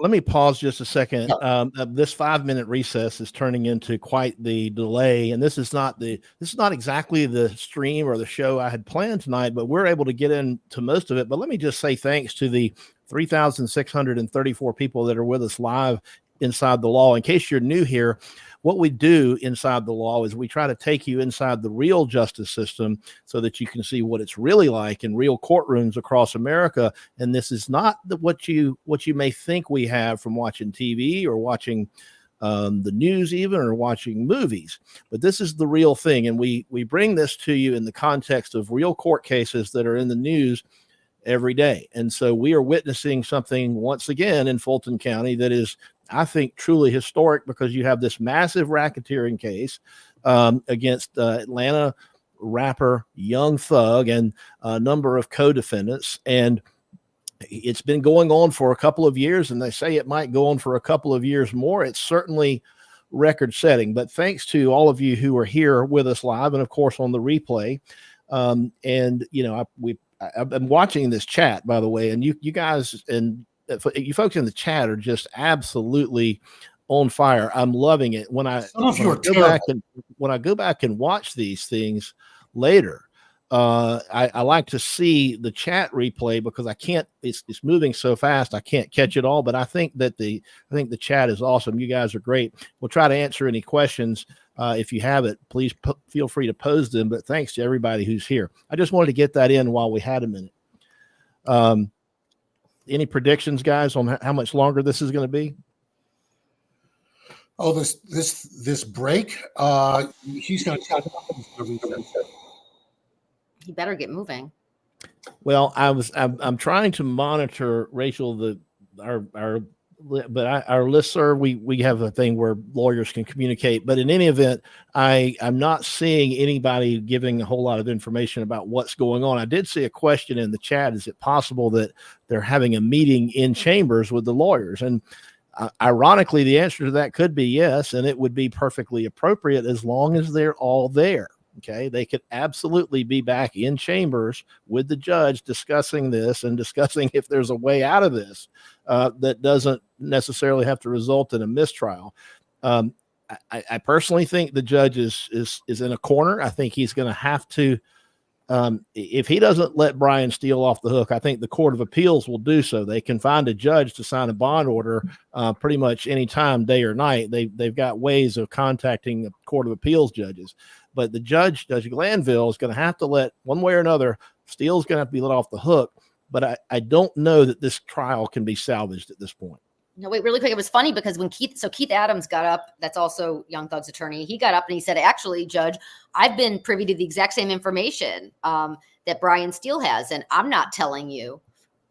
let me pause just a second. Yeah. This 5-minute recess is turning into quite the delay, and this is not exactly the stream or the show I had planned tonight, but we're able to get into most of it. But let me just say thanks to the 3,634 people that are with us live inside the law. In case you're new here, what we do inside the law is we try to take you inside the real justice system so that you can see what it's really like in real courtrooms across America. And this is not what you may think we have from watching TV or watching the news even, or watching movies, but this is the real thing. And we bring this to you in the context of real court cases that are in the news every day. And so we are witnessing something once again in Fulton County that is, I think, truly historic, because you have this massive racketeering case against Atlanta rapper Young Thug and a number of co-defendants. And it's been going on for a couple of years, and they say it might go on for a couple of years more. It's certainly record setting. But thanks to all of you who are here with us live and, of course, on the replay. And, you know, I've been watching this chat, by the way, and you guys and you folks in the chat are just absolutely on fire. I'm loving it. When I go back and watch these things later, I like to see the chat replay because I can't. It's moving so fast I can't catch it all. But I think the chat is awesome. You guys are great. We'll try to answer any questions. If you have it, please feel free to pose them. But thanks to everybody who's here. I just wanted to get that in while we had a minute. Any predictions, guys, on how much longer this is going to be? Oh, this break. He's going to talk about. He better get moving. Well, I'm trying to monitor Rachel our listserv. We have a thing where lawyers can communicate, but in any event, I'm not seeing anybody giving a whole lot of information about what's going on. I did see a question in the chat. Is it possible that they're having a meeting in chambers with the lawyers? And ironically, the answer to that could be yes, and it would be perfectly appropriate as long as they're all there. Okay, they could absolutely be back in chambers with the judge discussing this and discussing if there's a way out of this that doesn't necessarily have to result in a mistrial. I personally think the judge is in a corner. I think he's going to have to, if he doesn't let Brian Steele off the hook, I think the Court of Appeals will do so. They can find a judge to sign a bond order pretty much any time, day or night. They've got ways of contacting the Court of Appeals judges. But the Judge Glanville, is going to have to let, one way or another, Steele's going to have to be let off the hook. But I don't know that this trial can be salvaged at this point. No, wait, really quick. It was funny because when Keith Adams got up, that's also Young Thug's attorney. He got up and he said, actually, Judge, I've been privy to the exact same information that Brian Steele has. And I'm not telling you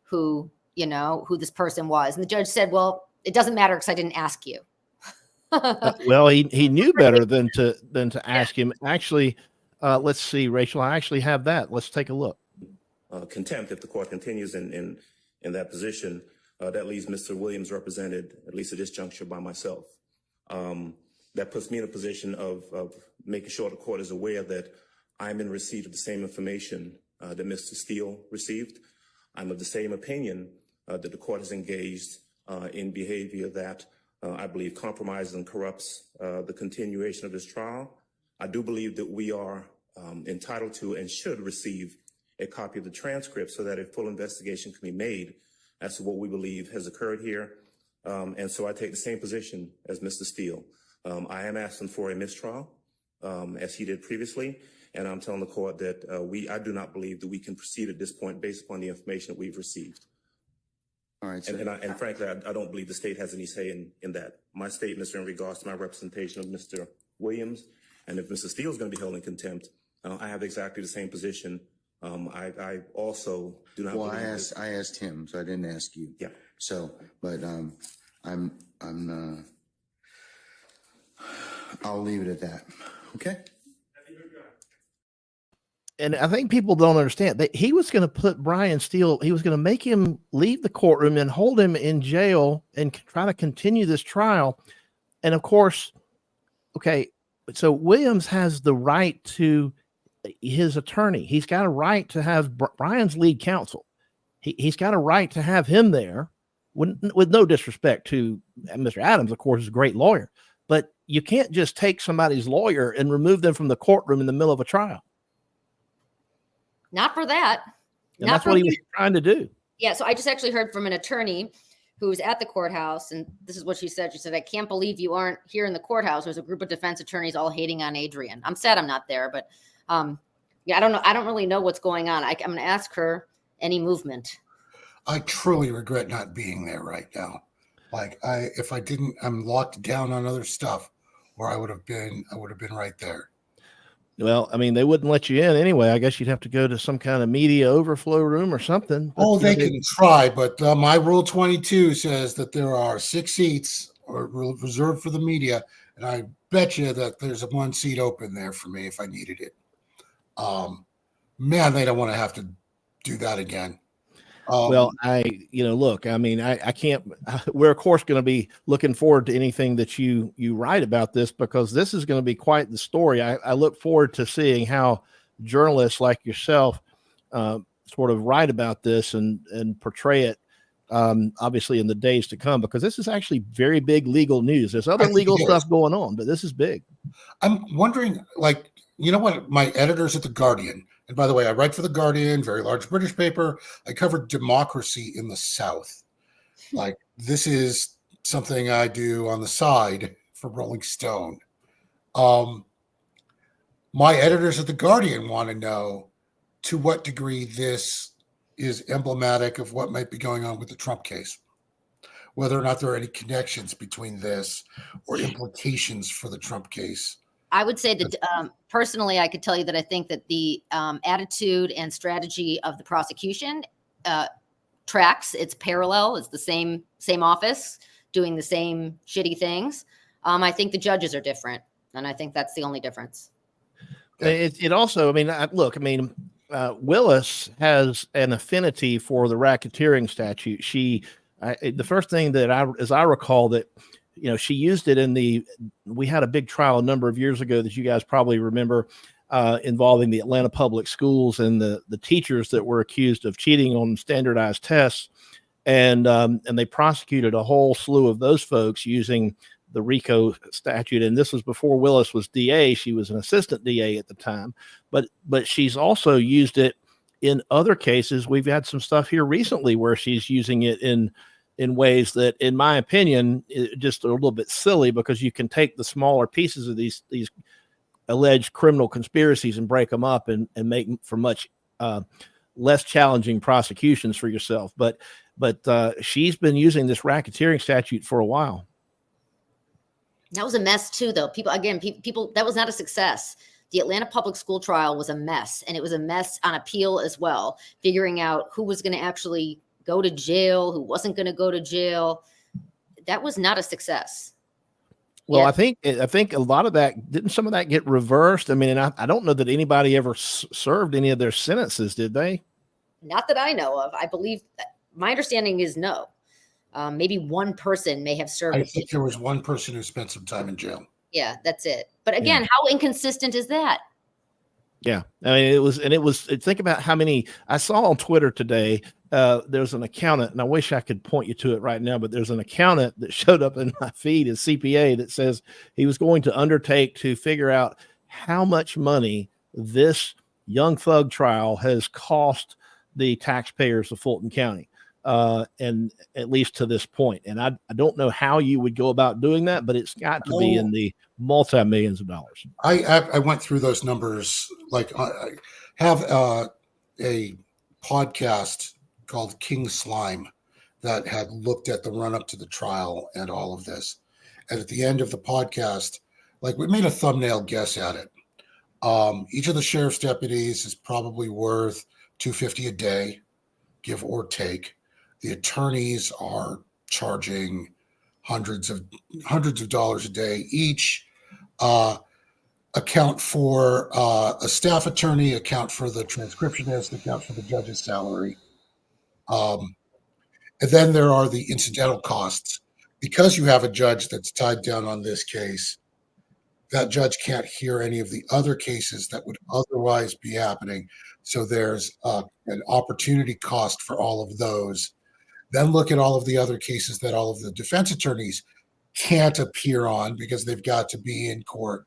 who this person was. And the judge said, well, it doesn't matter because I didn't ask you. Well, he knew better than to ask him. Actually, let's see, Rachel, I actually have that. Let's take a look. Contempt, if the court continues in that position, that leaves Mr. Williams represented, at least at this juncture, by myself. That puts me in a position of making sure the court is aware that I'm in receipt of the same information that Mr. Steele received. I'm of the same opinion that the court has engaged in behavior that I believe compromises and corrupts the continuation of this trial. I do believe that we are entitled to and should receive a copy of the transcript so that a full investigation can be made as to what we believe has occurred here. And so I take the same position as Mr. Steele. I am asking for a mistrial, as he did previously, and I'm telling the court that I do not believe that we can proceed at this point based upon the information that we've received. All right. And frankly, I don't believe the state has any say in that. My statements are in regards to my representation of Mr. Williams. And if Mr. Steele is going to be held in contempt, I have exactly the same position. I also do not. Well, I asked him, so I didn't ask you. Yeah. So, but I'll leave it at that. Okay. And I think people don't understand that he was going to put Brian Steele, he was going to make him leave the courtroom and hold him in jail and try to continue this trial. And of course, okay, so Williams has the right to his attorney. He's got a right to have Brian's lead counsel. He's got a right to have him there with no disrespect to Mr. Adams, of course, is a great lawyer, but you can't just take somebody's lawyer and remove them from the courtroom in the middle of a trial. Not for that. And that's what he was trying to do. Yeah. So I just actually heard from an attorney who was at the courthouse, and this is what she said. She said, I can't believe you aren't here in the courthouse. There's a group of defense attorneys all hating on Adrian. I'm sad I'm not there, but yeah, I don't know. I don't really know what's going on. I'm going to ask her any movement. I truly regret not being there right now. Like if I didn't, I'm locked down on other stuff where I would have been right there. Well, I mean, they wouldn't let you in anyway. I guess you'd have to go to some kind of media overflow room or something. Oh, they can try, but my Rule 22 says that there are 6 seats reserved for the media, and I bet you that there's a 1 seat open there for me if I needed it. Man, they don't want to have to do that again. Well, look, I mean, I can't, we're of course going to be looking forward to anything that you write about this, because this is going to be quite the story. I look forward to seeing how journalists like yourself sort of write about this and portray it, obviously in the days to come, because this is actually very big legal news. There's other legal stuff going on, but this is big. I'm wondering, like, you know what? My editors at The Guardian, and by the way, I write for The Guardian, very large British paper. I covered democracy in the South. Like, this is something I do on the side for Rolling Stone. My editors at The Guardian want to know to what degree this is emblematic of what might be going on with the Trump case, whether or not there are any connections between this or implications for the Trump case. I would say that personally, I could tell you that I think that the attitude and strategy of the prosecution tracks. It's parallel. It's the same office doing the same shitty things. I think the judges are different, and I think that's the only difference. It also, I mean, look, I mean, Willis has an affinity for the racketeering statute. The first thing that as I recall that, she used it we had a big trial a number of years ago that you guys probably remember, involving the Atlanta public schools and the teachers that were accused of cheating on standardized tests. And they prosecuted a whole slew of those folks using the RICO statute. And this was before Willis was DA. She was an assistant DA at the time, but she's also used it in other cases. We've had some stuff here recently where she's using it in ways that, in my opinion, just a little bit silly, because you can take the smaller pieces of these alleged criminal conspiracies and break them up and make for much less challenging prosecutions for yourself. But she's been using this racketeering statute for a while. That was a mess too, though. People, that was not a success. The Atlanta public school trial was a mess, and it was a mess on appeal as well, figuring out who was going to actually go to jail, who wasn't going to go to jail. That was not a success. Well, Yeah. I think a lot of that, didn't some of that get reversed? I mean, and I don't know that anybody ever served any of their sentences, did they? Not that I know of. I believe my understanding is no. Maybe one person may have served. I think there was one person who spent some time in jail. Yeah, that's it. But again, how inconsistent is that? Yeah. I mean, think about how many I saw on Twitter today. There's an accountant, and I wish I could point you to it right now, but there's an accountant that showed up in my feed as CPA that says he was going to undertake to figure out how much money this Young Thug trial has cost the taxpayers of Fulton County. And at least to this point. And I don't know how you would go about doing that, but it's got to be in the multi-millions of dollars. I went through those numbers. Like, I have a podcast called King Slime that had looked at the run up to the trial and all of this. And at the end of the podcast, like, we made a thumbnail guess at it. Each of the sheriff's deputies is probably worth $250 a day, give or take. The attorneys are charging hundreds of dollars a day each. Account for a staff attorney, account for the transcriptionist, account for the judge's salary. And then there are the incidental costs. Because you have a judge that's tied down on this case, that judge can't hear any of the other cases that would otherwise be happening. So there's an opportunity cost for all of those. Then look at all of the other cases that all of the defense attorneys can't appear on because they've got to be in court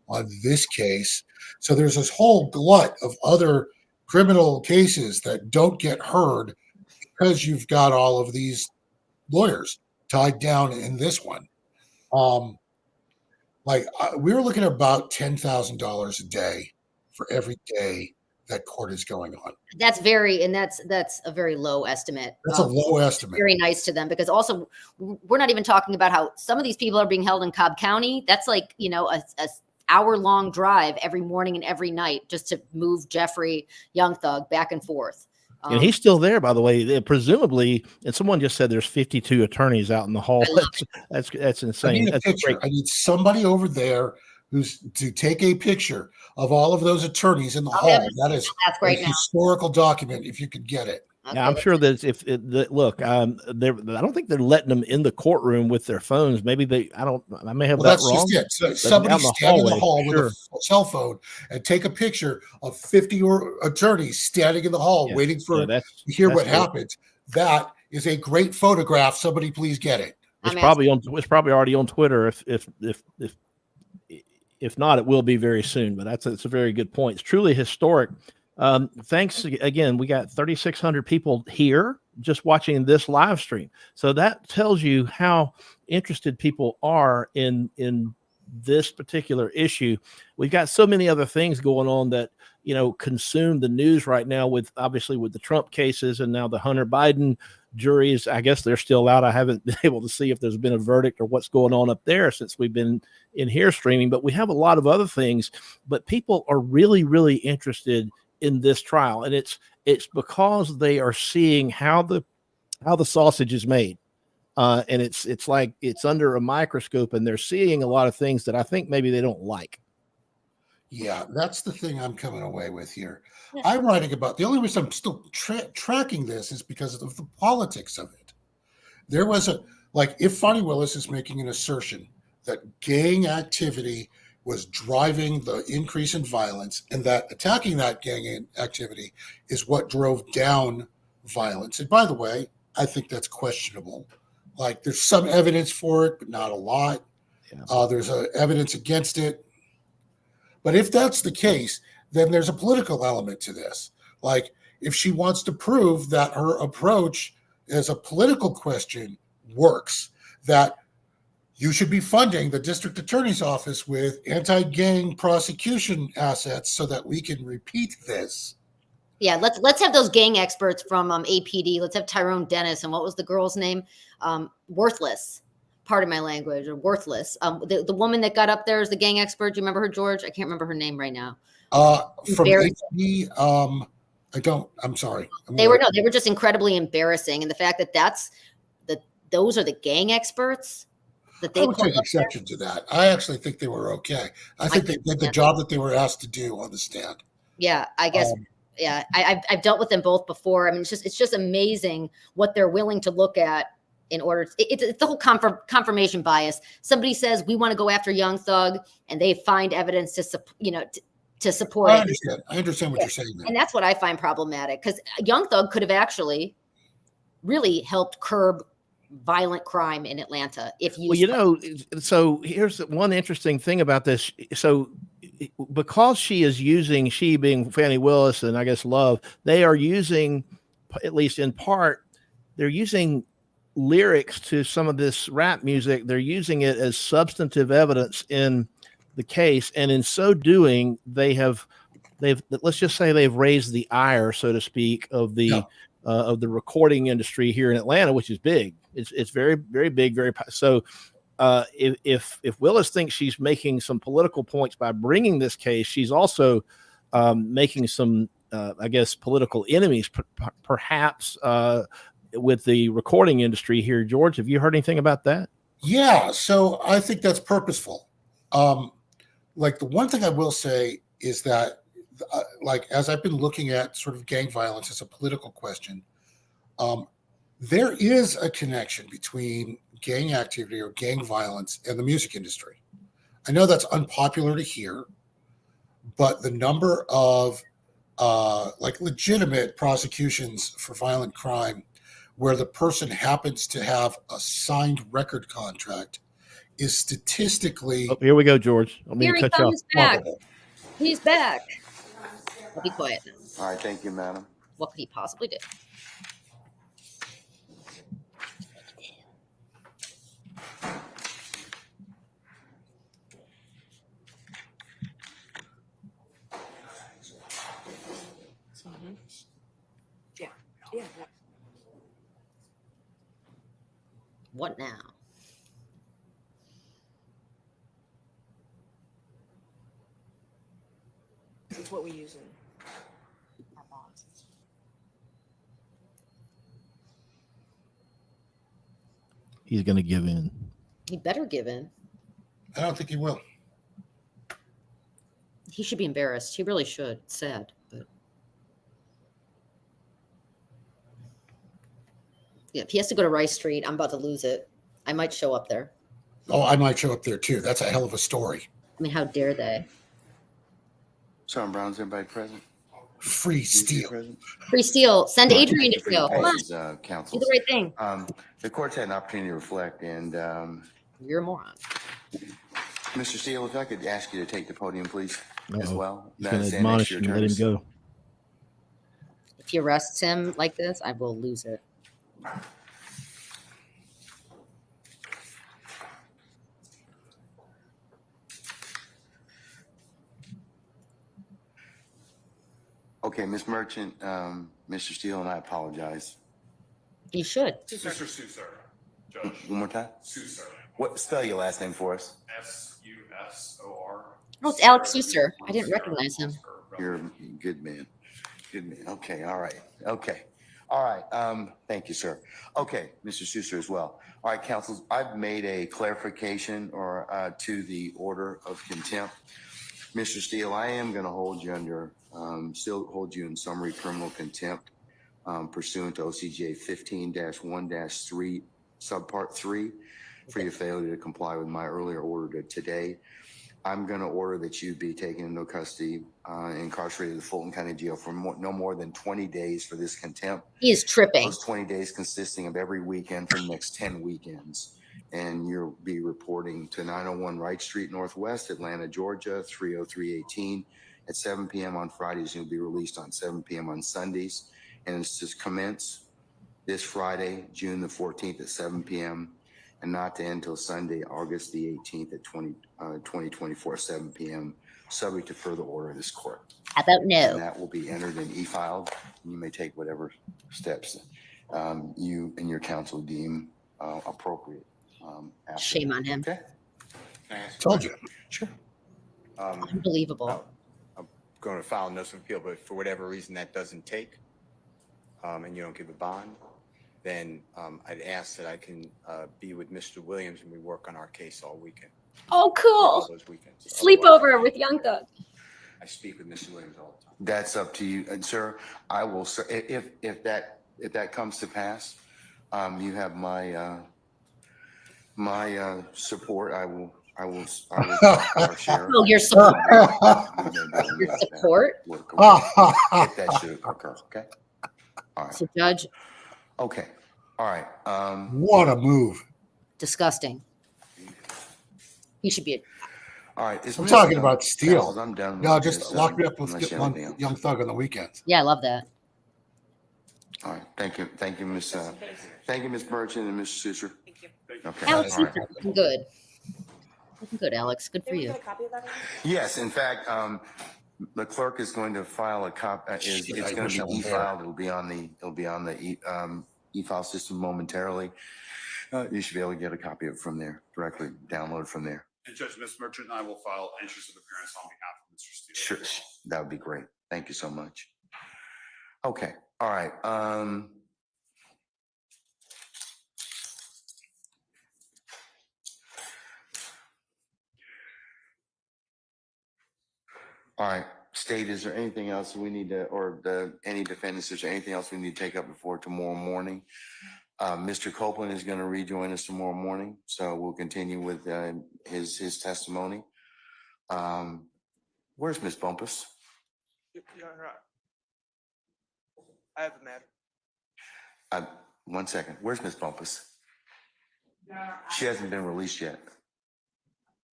on this case. So there's this whole glut of other criminal cases that don't get heard because you've got all of these lawyers tied down in this one. We were looking at about $10,000 a day for every day that court is going on. That's a very low estimate. That's a low estimate. Very nice to them, because also we're not even talking about how some of these people are being held in Cobb County. That's like, a hour-long drive every morning and every night just to move Jeffrey Young Thug back and forth. And he's still there, by the way, presumably. And someone just said there's 52 attorneys out in the hall. That's insane. I need somebody over there to take a picture of all of those attorneys in the hall. That is that's great a historical document, if you could get it. Okay, Yeah, I'm let's- sure that look, I don't think they're letting them in the courtroom with their phones. Maybe I may have Well, that that's wrong. just it. So But somebody out in the stand in the hallway, hall with sure. a cell phone and take a picture of 50 attorneys standing in the hall Yeah, waiting yeah, to hear that's what cool. happens. That is a great photograph. Somebody please get it. It's probably already on Twitter. If not, it will be very soon. But that's a very good point. It's truly historic. Thanks again. We got 3,600 people here just watching this live stream. So that tells you how interested people are in this particular issue. We've got so many other things going on that consume the news right now, with obviously with the Trump cases and now the Hunter Biden juries. I guess they're still out. I haven't been able to see if there's been a verdict or what's going on up there since we've been in here streaming, but we have a lot of other things. But people are really, really interested in this trial, and it's because they are seeing how the sausage is made. And it's like it's under a microscope, and they're seeing a lot of things that I think maybe they don't like. Yeah, that's the thing I'm coming away with here. I'm writing about, the only reason I'm still tracking this is because of the politics of it. There was if Fonnie Willis is making an assertion that gang activity was driving the increase in violence, and that attacking that gang activity is what drove down violence. And by the way, I think that's questionable. There's some evidence for it, but not a lot. Yeah. There's evidence against it. But if that's the case, then there's a political element to this. If she wants to prove that her approach as a political question works, that you should be funding the district attorney's office with anti-gang prosecution assets so that we can repeat this. Yeah, let's have those gang experts from APD. Let's have Tyrone Dennis, and what was the girl's name? Worthless. Pardon my language, or worthless. The woman that got up there as the gang expert. Do you remember her, George? I can't remember her name right now. From APD, I don't. I'm sorry. They were just incredibly embarrassing, and the fact that those are the gang experts. I would take exception to that. I actually think they were okay. I think they did the job that they were asked to do on the stand. Yeah, I guess. Yeah, I've dealt with them both before. I mean, it's just amazing what they're willing to look at in order. It's the whole confirmation bias. Somebody says we want to go after Young Thug, and they find evidence to support I it. understand. I understand what you're saying there. And that's what I find problematic, because Young Thug could have actually really helped curb violent crime in Atlanta if you. Well, so here's one interesting thing about this. So because she being Fannie Willis and I guess Love, they are using, at least in part, they're using lyrics to some of this rap music. They're using it as substantive evidence in the case, and in so doing, they've let's just say they've raised the ire, so to speak, of the recording industry here in Atlanta, which is big. It's very, very big, very so. If Willis thinks she's making some political points by bringing this case, she's also making some, I guess, political enemies, perhaps with the recording industry here. George, have you heard anything about that? Yeah, so I think that's purposeful. The one thing I will say is that, as I've been looking at sort of gang violence as a political question, there is a connection between gang activity or gang violence and the music industry. I know that's unpopular to hear, but the number of legitimate prosecutions for violent crime where the person happens to have a signed record contract is statistically. Oh, here we go, George. Here he comes back. He's back. I'll be quiet now. All right, thank you, madam. What could he possibly do? Yeah. What now? It's what we use in our bonds. He's going to give in. He better give in. I don't think he will. He should be embarrassed. He really should. It's sad, but If he has to go to Rice Street, I'm about to lose it. I might show up there. Oh, I might show up there too. That's a hell of a story. I mean, how dare they? Sergeant Brown's everybody present? Free Is he steel. present? Free Steele. Send All right, Adrian thank to you for your Steele. Come on. patience, Do counsels. the right thing. The court's had an opportunity to reflect, and You're a moron. Mr. Steele, if I could ask you to take the podium, please, as Uh-oh. well. He's going to admonish him and let him go. If he arrests him like this, I will lose it. Okay, Ms. Merchant, Mr. Steele, and I apologize. You should. Mr. Susar, Judge. One more time? Susar. What, spell your last name for us? S-U-S-O-R. Oh, it's Alex Susser. I didn't recognize him. You're a good man. Good man. Okay, all right. Okay. All right. Thank you, sir. Okay, Mr. Susser as well. All right, counsels, I've made a clarification or to the order of contempt. Mr. Steele, I am going to hold you under, still hold you in summary criminal contempt pursuant to OCGA 15-1-3, subpart 3, for your failure to comply with my earlier order today. I'm going to order that you be taken into custody, incarcerated in the Fulton County Jail for no more than 20 days for this contempt. He is tripping. Those 20 days consisting of every weekend for the next 10 weekends. And you'll be reporting to 901 Wright Street Northwest, Atlanta, Georgia, 30318 at 7 p.m. on Fridays. You'll be released on 7 p.m. on Sundays. And it's to commence this Friday, June the 14th at 7 p.m. and not to end until Sunday, August the 18th at 2024, 7 p.m., subject to further order of this court. How about no? And that will be entered and e-filed. You may take whatever steps you and your counsel deem appropriate. After Shame that. on him. Okay. Can I ask a Told you. question? Sure. Unbelievable. I'm going to file a notice of appeal, but for whatever reason that doesn't take, and you don't give a bond, then I'd ask that I can be with Mr. Williams and we work on our case all weekend. Oh, All cool. those weekends. Sleepover with Young Thug. I speak with Mr. Williams all the time. That's up to you. And sir, I will, sir, if that comes to pass, you have my support. I will talk to our sheriff. Oh, your support. Your Your support. If that should occur, okay? All right. So, Judge, Okay. All right. What a move. disgusting. He should be. All right. I'm talking about Steele. Counsel, I'm done. No, with just this, lock me up unless with you have anything else. Young Thug on the weekends. Yeah, I love that. All right. Thank you. Thank you, Ms. Thank you, Ms. Merchant and Mr. Susser. Thank you. Okay. Alex, All right. you're looking good. Looking good, Alex. Good for Did we you. get a copy of that? Yes, in fact, the clerk is going to file a copy. It's I going wish I to be was there. e-filed. It'll be on the e-file system momentarily. You should be able to get a copy of it from there, directly download from there. And Judge, Ms. Merchant and I will file entries of appearance on behalf of Mr. Steele. Sure, that would be great. Thank you so much. Okay, all right. All right, State, is there anything else we need to, or any defendants, is there anything else we need to take up before tomorrow morning? Mr. Copeland is going to rejoin us tomorrow morning, so we'll continue with his testimony. Where's Ms. Bumpus? Your Honor, I have a matter. 1 second. Where's Ms. Bumpus? Your Honor, She hasn't been released yet.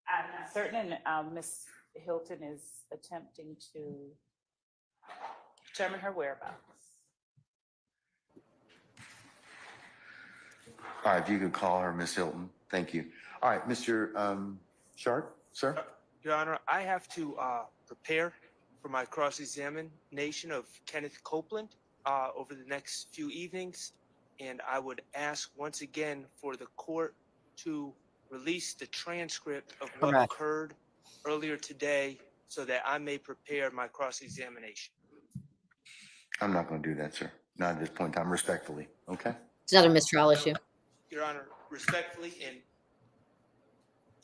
I'm not certain, and Ms. Hilton is attempting to determine her whereabouts. All right, if you could call her, Ms. Hilton. Thank you. All right, Mr. Sharp, sir? Your Honor, I have to prepare for my cross-examination of Kenneth Copeland over the next few evenings, and I would ask once again for the court to release the transcript of what Correct. occurred earlier today so that I may prepare my cross-examination. I'm not going to do that, sir. Not at this point in time, respectfully, okay? It's another mistrial issue. Your Honor, respectfully, and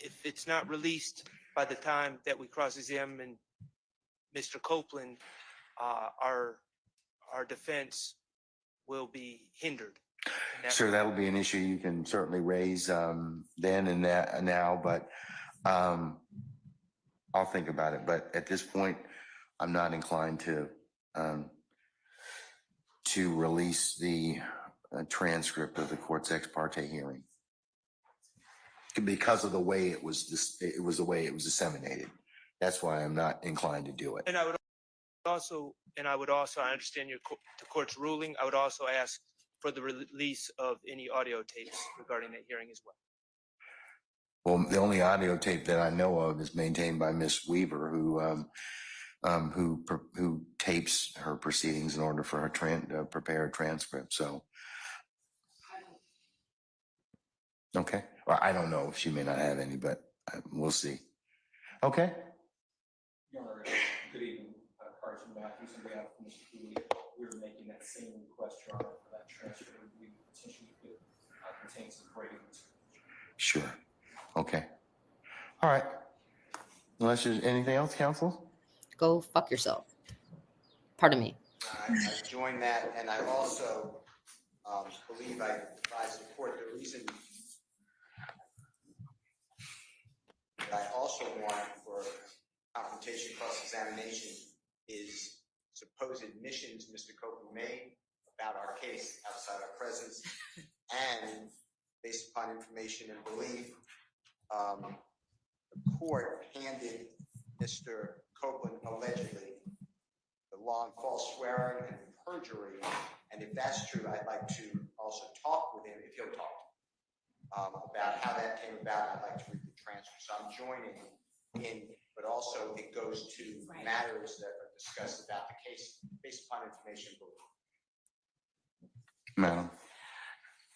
if it's not released by the time that we cross-examine Mr. Copeland, our defense will be hindered. Sure, that'll be an issue you can certainly raise then and that now, but I'll think about it. But at this point, I'm not inclined to release the transcript of the court's ex parte hearing because of the way it was the way it was disseminated. That's why I'm not inclined to do it. And I would also, I understand the court's ruling. I would also ask for the release of any audio tapes regarding that hearing as well. Well, the only audio tape that I know of is maintained by Miss Weaver, who tapes her proceedings in order for her to prepare a transcript. So, okay. Well, I don't know if she may not have any, but we'll see. Okay. Good evening, Carson Matthews, on behalf of Mr. Cooley. We were making that same request, Your Honor, for that transfer. We potentially could contain some Brady material. Sure. Okay. All right. Unless there's anything else, counsel? Go fuck yourself. Pardon me. I join that, and I also believe I advise the court the reason that I also want for confrontation cross-examination is supposed admissions Mr. Copeland made about our case outside our presence, and based upon information and belief, the court handed Mr. Copeland allegedly the long false swearing and perjury, and if that's true, I'd like to also talk with him, if he'll talk, about how that came about. I'd like to read the transcript. So I'm joining in, but also it goes to matters that are discussed about the case based upon information. Madam.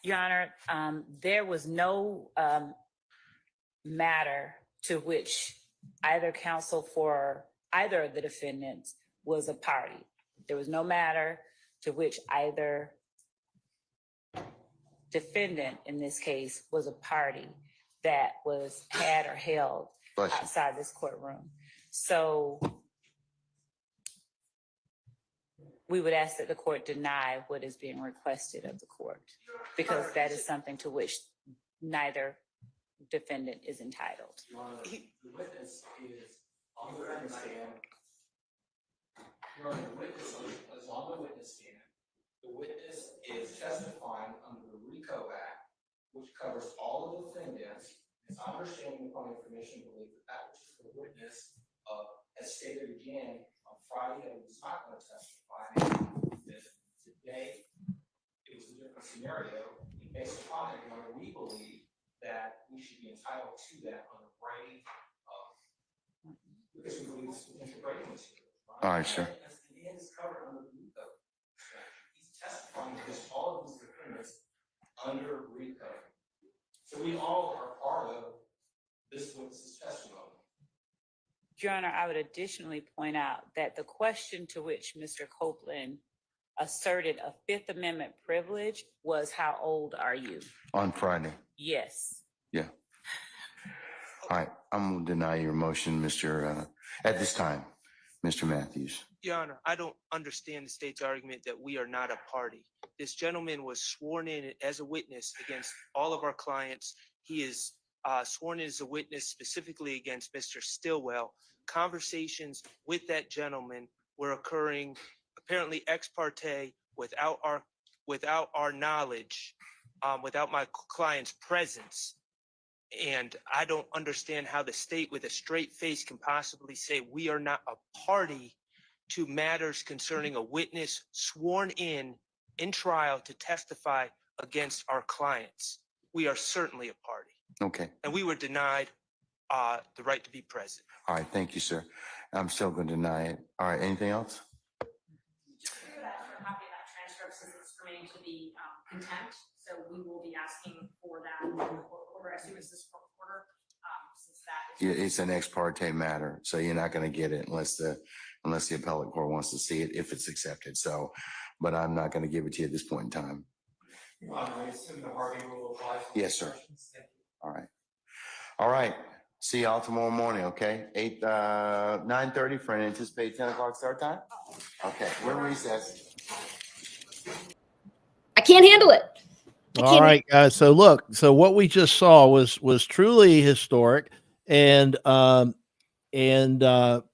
Your Honor, there was no matter to which either counsel for either of the defendants was a party. There was no matter to which either defendant in this case was a party that was had or held outside this courtroom. So we would ask that the court deny what is being requested of the court, because that is something to which neither defendant is entitled. Your Honor, the witness is on the witness stand. Your Honor, the witness is on the witness stand. The witness is testifying under the RICO Act, which covers all of the defendants. It's understanding upon information belief that particular witness has stated again on Friday that he was not going to testify. Today, it was a different scenario. And based upon it, Your Honor, we believe that we should be entitled to that under Brady, because we believe it's potential Brady material. All right, sir. And it's covered under the RICO. He's testifying because all of these defendants under RICO. So we all are part of this witness's testimony. Your Honor, I would additionally point out that the question to which Mr. Copeland asserted a Fifth Amendment privilege was, how old are you? On Friday. Yes. Yeah. All right. I'm going to deny your motion, at this time, Mr. Matthews. Your Honor, I don't understand the state's argument that we are not a party. This gentleman was sworn in as a witness against all of our clients. He is sworn in as a witness specifically against Mr. Stillwell. Conversations with that gentleman were occurring apparently ex parte without our knowledge, without my client's presence. And I don't understand how the state with a straight face can possibly say we are not a party to matters concerning a witness sworn in trial to testify against our clients. We are certainly a party. Okay. And we were denied the right to be present. All right. Thank you, sir. I'm still going to deny it. All right. Anything else? We would ask for a copy of that transcript since it's remaining to be contempt. So we will be asking for that in the court order as soon as this court order, since that is. It's an ex parte matter, so you're not going to get it unless the appellate court wants to see it, if it's accepted. So, but I'm not going to give it to you at this point in time. I assume the Harvey rule applies. Yes, sir. All right. All right. See y'all tomorrow morning, okay? 9:30 for an anticipated 10 o'clock start time? Okay, we're recessed. I can't handle it. All right, guys. So look, so what we just saw was truly historic, and well, hang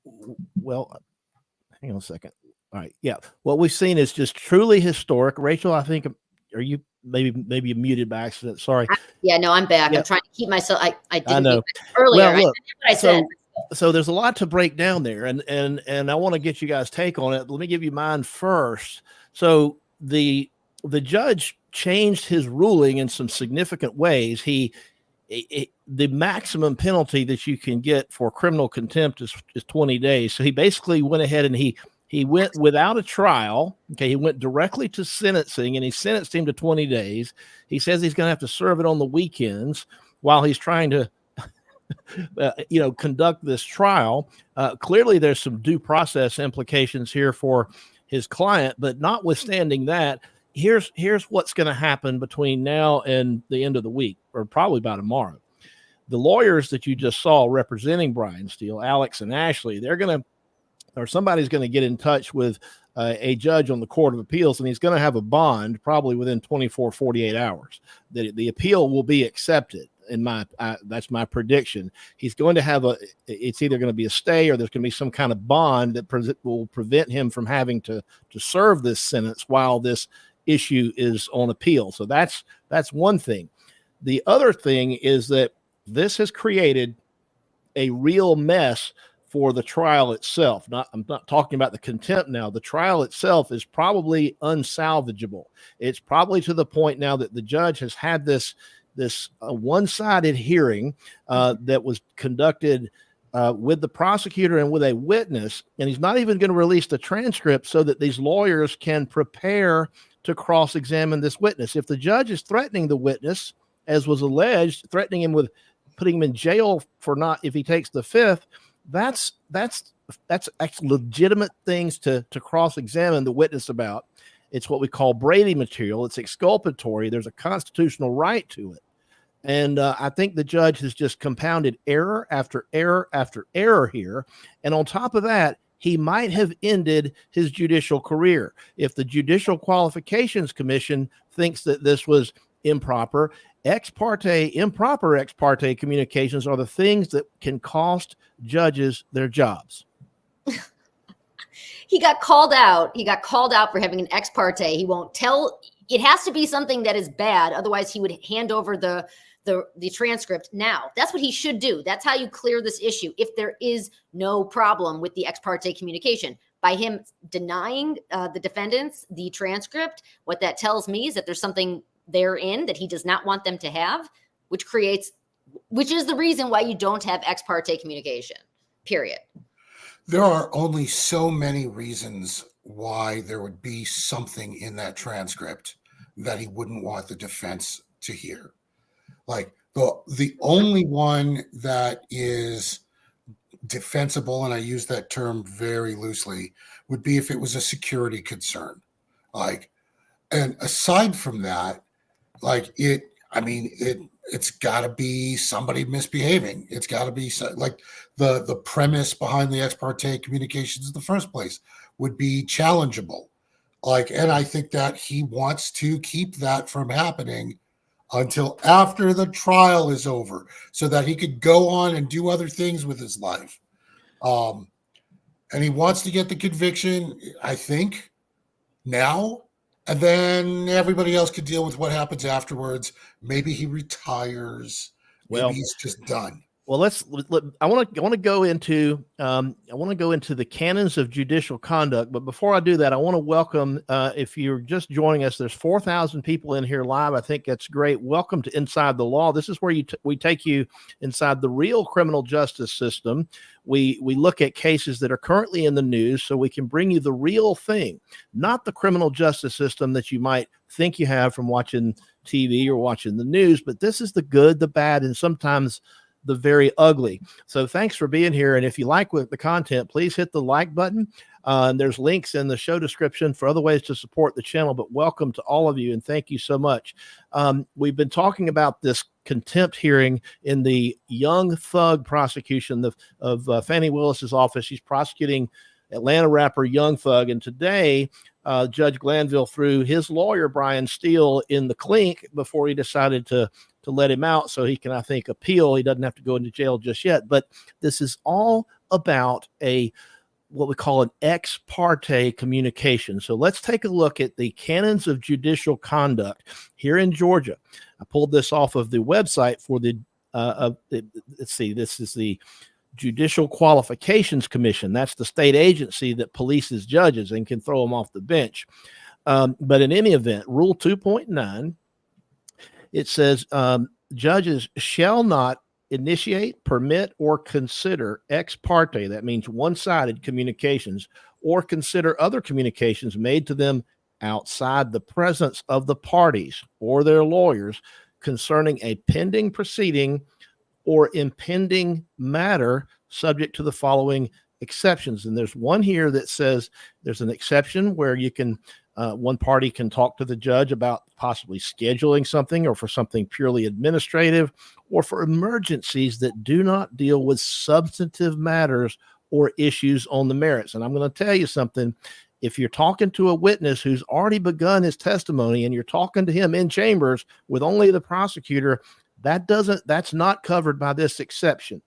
on a second. All right, yeah, what we've seen is just truly historic. Rachel, I think, are you maybe you muted by accident? Sorry. Yeah, no, I'm back. Yeah. I'm trying to keep myself. I I didn't know. mute myself earlier. Well, look, I did what I said. so there's a lot to break down there, and I want to get you guys' take on it. Let me give you mine first. So the judge changed his ruling in some significant ways. The maximum penalty that you can get for criminal contempt is 20 days. So he basically went ahead and he went without a trial. Okay, he went directly to sentencing, and he sentenced him to 20 days. He says he's going to have to serve it on the weekends while he's trying to conduct this trial. Clearly, there's some due process implications here for his client, but notwithstanding that, here's what's going to happen between now and the end of the week, or probably by tomorrow. The lawyers that you just saw representing Brian Steele, Alex and Ashley, somebody's going to get in touch with a judge on the Court of Appeals, and he's going to have a bond probably within 48 hours that the appeal will be accepted. That's my prediction. He's going to have it's either going to be a stay, or there's going to be some kind of bond that will prevent him from having to serve this sentence while this issue is on appeal. So that's one thing. The other thing is that this has created a real mess for the trial itself. I'm not talking about the contempt now. The trial itself is probably unsalvageable. It's probably to the point now that the judge has had this one-sided hearing that was conducted with the prosecutor and with a witness, and he's not even going to release the transcript so that these lawyers can prepare to cross-examine this witness. If the judge is threatening the witness, as was alleged, threatening him with putting him in jail if he takes the fifth, that's legitimate things to cross-examine the witness about. It's what we call Brady material. It's exculpatory. There's a constitutional right to it. And I think the judge has just compounded error after error after error here. And on top of that, he might have ended his judicial career. If the Judicial Qualifications Commission thinks that this was improper ex parte communications are the things that can cost judges their jobs. He got called out. He got called out for having an ex parte. He won't tell. It has to be something that is bad. Otherwise, he would hand over the transcript now. That's what he should do. That's how you clear this issue. If there is no problem with the ex parte communication, by him denying the defendants the transcript, what that tells me is that there's something therein that he does not want them to have, which is the reason why you don't have ex parte communication, period. There are only so many reasons why there would be something in that transcript that he wouldn't want the defense to hear. Like the only one that is defensible, and I use that term very loosely, would be if it was a security concern. And aside from that, it's got to be somebody misbehaving. It's got to be like the premise behind the ex parte communications in the first place would be challengeable. And I think that he wants to keep that from happening until after the trial is over so that he could go on and do other things with his life. And he wants to get the conviction, I think, now. And then everybody else could deal with what happens afterwards. Maybe he retires. Maybe he's just done. Well, I want to go into the canons of judicial conduct. But before I do that, I want to welcome, if you're just joining us, there's 4,000 people in here live. I think that's great. Welcome to Inside the Law. This is where we take you inside the real criminal justice system. We look at cases that are currently in the news so we can bring you the real thing, not the criminal justice system that you might think you have from watching TV or watching the news. But this is the good, the bad, and sometimes the very ugly. So thanks for being here. And if you like the content, please hit the like button. There's links in the show description for other ways to support the channel, but welcome to all of you. And thank you so much. We've been talking about this contempt hearing in the Young Thug prosecution of Fannie Willis's office. She's prosecuting Atlanta rapper Young Thug. And today Judge Glanville threw his lawyer, Brian Steele, in the clink before he decided to let him out so he can, I think, appeal. He doesn't have to go into jail just yet. But this is all about what we call an ex parte communication. So let's take a look at the canons of judicial conduct here in Georgia. I pulled this off of the website for let's see, this is the Judicial Qualifications Commission. That's the state agency that polices judges and can throw them off the bench. But in any event, Rule 2.9, it says judges shall not initiate, permit, or consider ex parte, that means one-sided communications, or consider other communications made to them outside the presence of the parties or their lawyers concerning a pending proceeding or impending matter subject to the following exceptions. And there's one here that says there's an exception where you can one party can talk to the judge about possibly scheduling something or for something purely administrative or for emergencies that do not deal with substantive matters or issues on the merits. And I'm going to tell you something. If you're talking to a witness who's already begun his testimony and you're talking to him in chambers with only the prosecutor, that's not covered by this exception.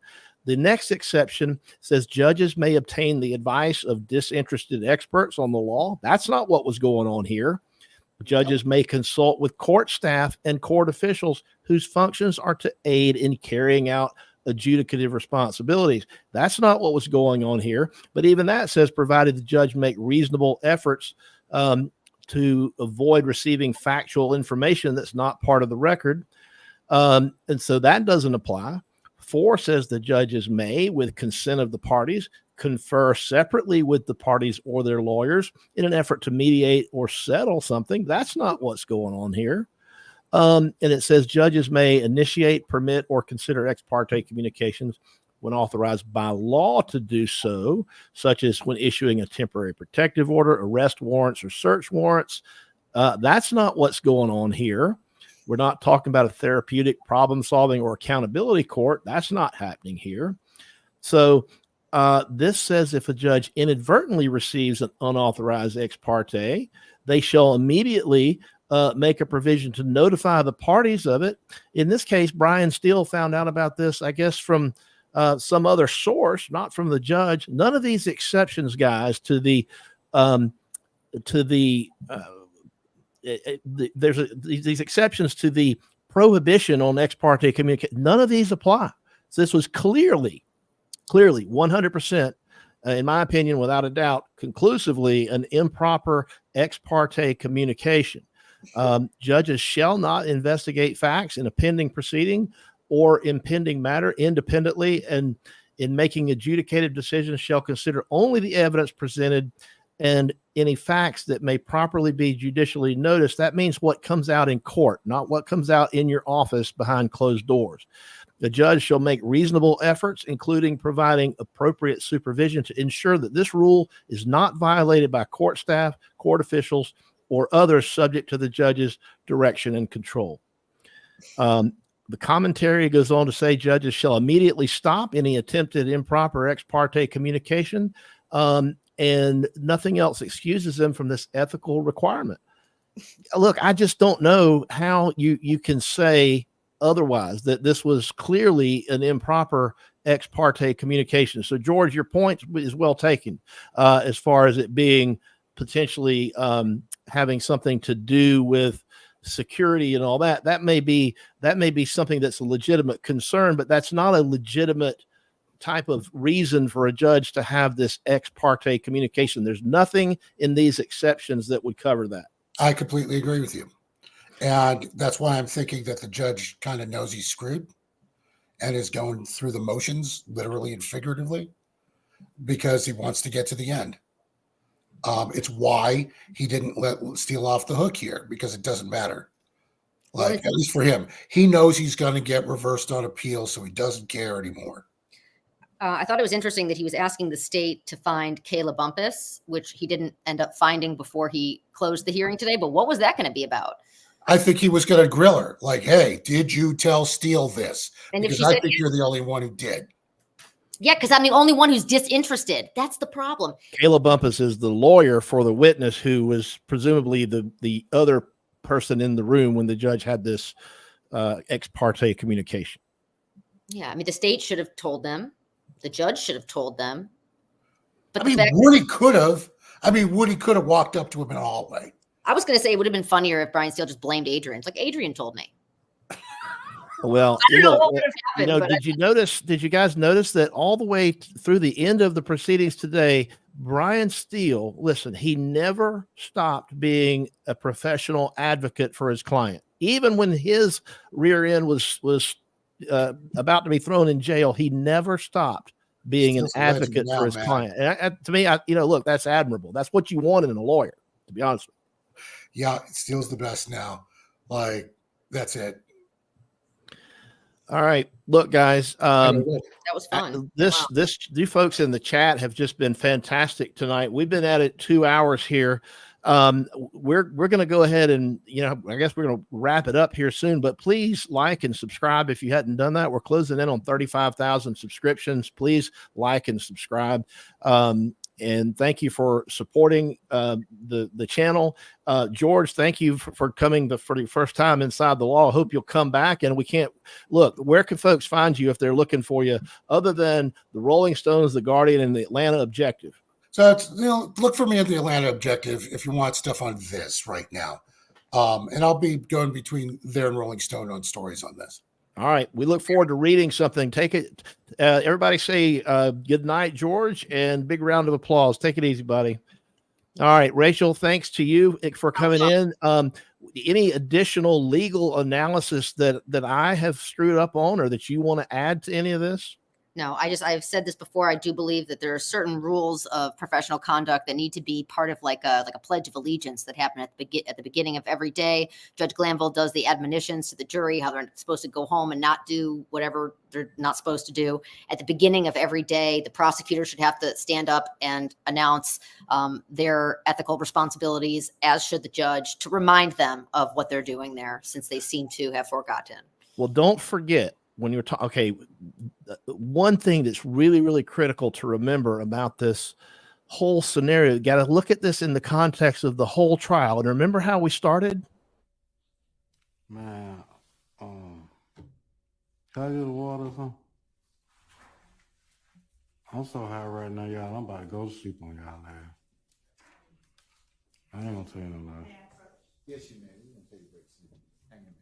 The next exception says judges may obtain the advice of disinterested experts on the law. That's not what was going on here. Judges may consult with court staff and court officials whose functions are to aid in carrying out adjudicative responsibilities. That's not what was going on here. But even that says provided the judge make reasonable efforts to avoid receiving factual information that's not part of the record. And so that doesn't apply. 4 says the judges may, with consent of the parties, confer separately with the parties or their lawyers in an effort to mediate or settle something. That's not what's going on here. And it says judges may initiate, permit, or consider ex parte communications when authorized by law to do so, such as when issuing a temporary protective order, arrest warrants, or search warrants. That's not what's going on here. We're not talking about a therapeutic problem solving or accountability court. That's not happening here. So this says if a judge inadvertently receives an unauthorized ex parte, they shall immediately make a provision to notify the parties of it. In this case, Brian Steele found out about this, I guess, from some other source, not from the judge. None of these exceptions, guys, these exceptions to the prohibition on ex parte communication, none of these apply. So this was clearly 100%, in my opinion, without a doubt, conclusively an improper ex parte communication. Judges shall not investigate facts in a pending proceeding or impending matter independently, and in making adjudicated decisions shall consider only the evidence presented and any facts that may properly be judicially noticed. That means what comes out in court, not what comes out in your office behind closed doors. The judge shall make reasonable efforts, including providing appropriate supervision to ensure that this rule is not violated by court staff, court officials, or others subject to the judge's direction and control. The commentary goes on to say judges shall immediately stop any attempted improper ex parte communication, and nothing else excuses them from this ethical requirement. Look, I just don't know how you can say otherwise, that this was clearly an improper ex parte communication. So, George, your point is well taken as far as it being potentially having something to do with security and all that. That may be something that's a legitimate concern, but that's not a legitimate type of reason for a judge to have this ex parte communication. There's nothing in these exceptions that would cover that. I completely agree with you. And that's why I'm thinking that the judge kind of knows he's screwed and is going through the motions, literally and figuratively, because he wants to get to the end. It's why he didn't let Steele off the hook here, because it doesn't matter. Like, at least for him, he knows he's going to get reversed on appeal, so he doesn't care anymore. I thought it was interesting that he was asking the state to find Kayla Bumpus, which he didn't end up finding before he closed the hearing today. But what was that going to be about? I think he was going to grill her, like, hey, did you tell Steele this? And because if she I said think yes, you're the only one who did. Yeah, because I'm the only one who's disinterested. That's the problem. Kayla Bumpus is the lawyer for the witness who was presumably the other person in the room when the judge had this ex parte communication. Yeah, I mean, the state should have told them. The judge should have told them. But I mean, Woody could have. Woody could have walked up to him in a hallway. I was going to say it would have been funnier if Brian Steele just blamed Adrian. It's like, Adrian told me. Well, I don't know look, what would have happened. did you guys notice that all the way through the end of the proceedings today, Brian Steele, listen, he never stopped being a professional advocate for his client. Even when his rear end was about to be thrown in jail, he never stopped being an advocate for his client. And to me, look, that's admirable. That's what you want in a lawyer, to be honest with you. Yeah, Steele's the best now. Like, that's it. All right, look, guys. That was fun. You folks in the chat have just been fantastic tonight. We've been at it 2 hours here. We're going to go ahead and, I guess we're going to wrap it up here soon, but please like and subscribe if you hadn't done that. We're closing in on 35,000 subscriptions. Please like and subscribe. And thank you for supporting the channel. George, thank you for coming for the first time inside the law. I hope you'll come back. And where can folks find you if they're looking for you other than the Rolling Stones, the Guardian, and the Atlanta Objective? So look for me at the Atlanta Objective if you want stuff on this right now. And I'll be going between there and Rolling Stone on stories on this. All right. We look forward to reading something. Take it. Everybody say good night, George, and big round of applause. Take it easy, buddy. All right. Rachel, thanks to you for coming in. Any additional legal analysis that I have screwed up on or that you want to add to any of this? No, I've said this before. I do believe that there are certain rules of professional conduct that need to be part of like a pledge of allegiance that happen at the beginning of every day. Judge Glanville does the admonitions to the jury, how they're supposed to go home and not do whatever they're not supposed to do. At the beginning of every day, the prosecutor should have to stand up and announce their ethical responsibilities, as should the judge, to remind them of what they're doing there, since they seem to have forgotten. Well, don't forget, when you're talking, okay, one thing that's really, really critical to remember about this whole scenario, you got to look at this in the context of the whole trial. And remember how we started? Man, can I get the water or something? I'm so high right now, y'all. I'm about to go to sleep on y'all now. I ain't gonna tell you no lie. Yes, you may. We're gonna take a break. Hang in.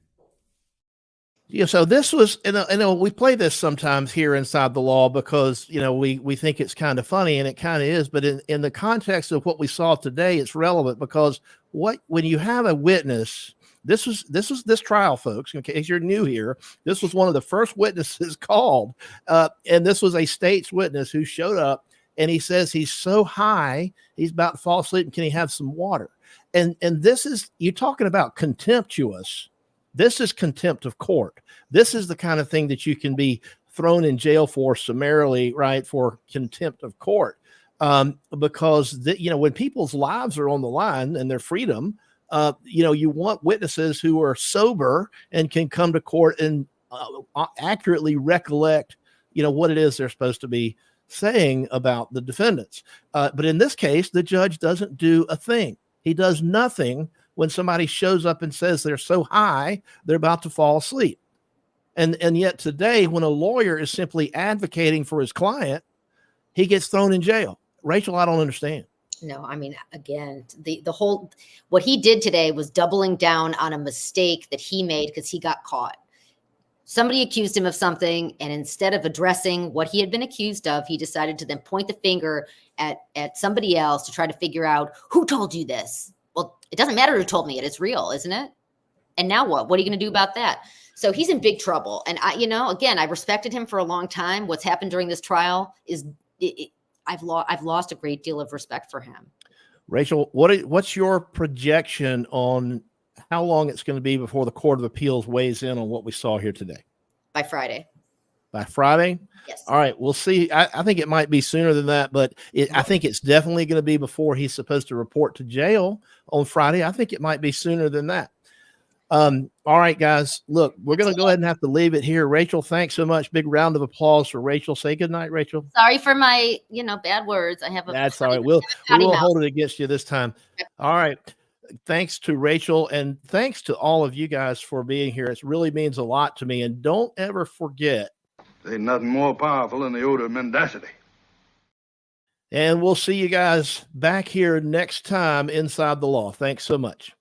Yeah, so this was, we play this sometimes here inside the law because, we think it's kind of funny, and it kind of is, but in the context of what we saw today, it's relevant because when you have a witness, this trial, folks, in case you're new here, this was one of the first witnesses called, and this was a state's witness who showed up, and he says he's so high, he's about to fall asleep, and can he have some water? And this is, you're talking about contemptuous. This is contempt of court. This is the kind of thing that you can be thrown in jail for summarily, right? For contempt of court. Because when people's lives are on the line and their freedom, you want witnesses who are sober and can come to court and accurately recollect, what it is they're supposed to be saying about the defendants. But in this case, the judge doesn't do a thing. He does nothing when somebody shows up and says they're so high, they're about to fall asleep. And yet today, when a lawyer is simply advocating for his client, he gets thrown in jail. Rachel, I don't understand. No, I mean, again, the whole, what he did today was doubling down on a mistake that he made because he got caught. Somebody accused him of something, and instead of addressing what he had been accused of, he decided to then point the finger at somebody else to try to figure out who told you this. Well, it doesn't matter who told me it. It's real, isn't it? And now what? What are you going to do about that? So he's in big trouble. And I respected him for a long time. What's happened during this trial is I've lost a great deal of respect for him. Rachel, what's your projection on how long it's going to be before the Court of Appeals weighs in on what we saw here today? By Friday. By Friday? Yes. All right. We'll see. I think it might be sooner than that, but I think it's definitely going to be before he's supposed to report to jail on Friday. I think it might be sooner than that. All right, guys. Look, we're going to go ahead and have to leave it here. Rachel, thanks so much. Big round of applause for Rachel. Say good night, Rachel. Sorry for my, bad words. I have a. That's all right. We potty won't mouth. hold it against you this time. All right. Thanks to Rachel, and thanks to all of you guys for being here. It really means a lot to me. And don't ever forget. There's nothing more powerful than the odor of mendacity. And we'll see you guys back here next time inside the law. Thanks so much.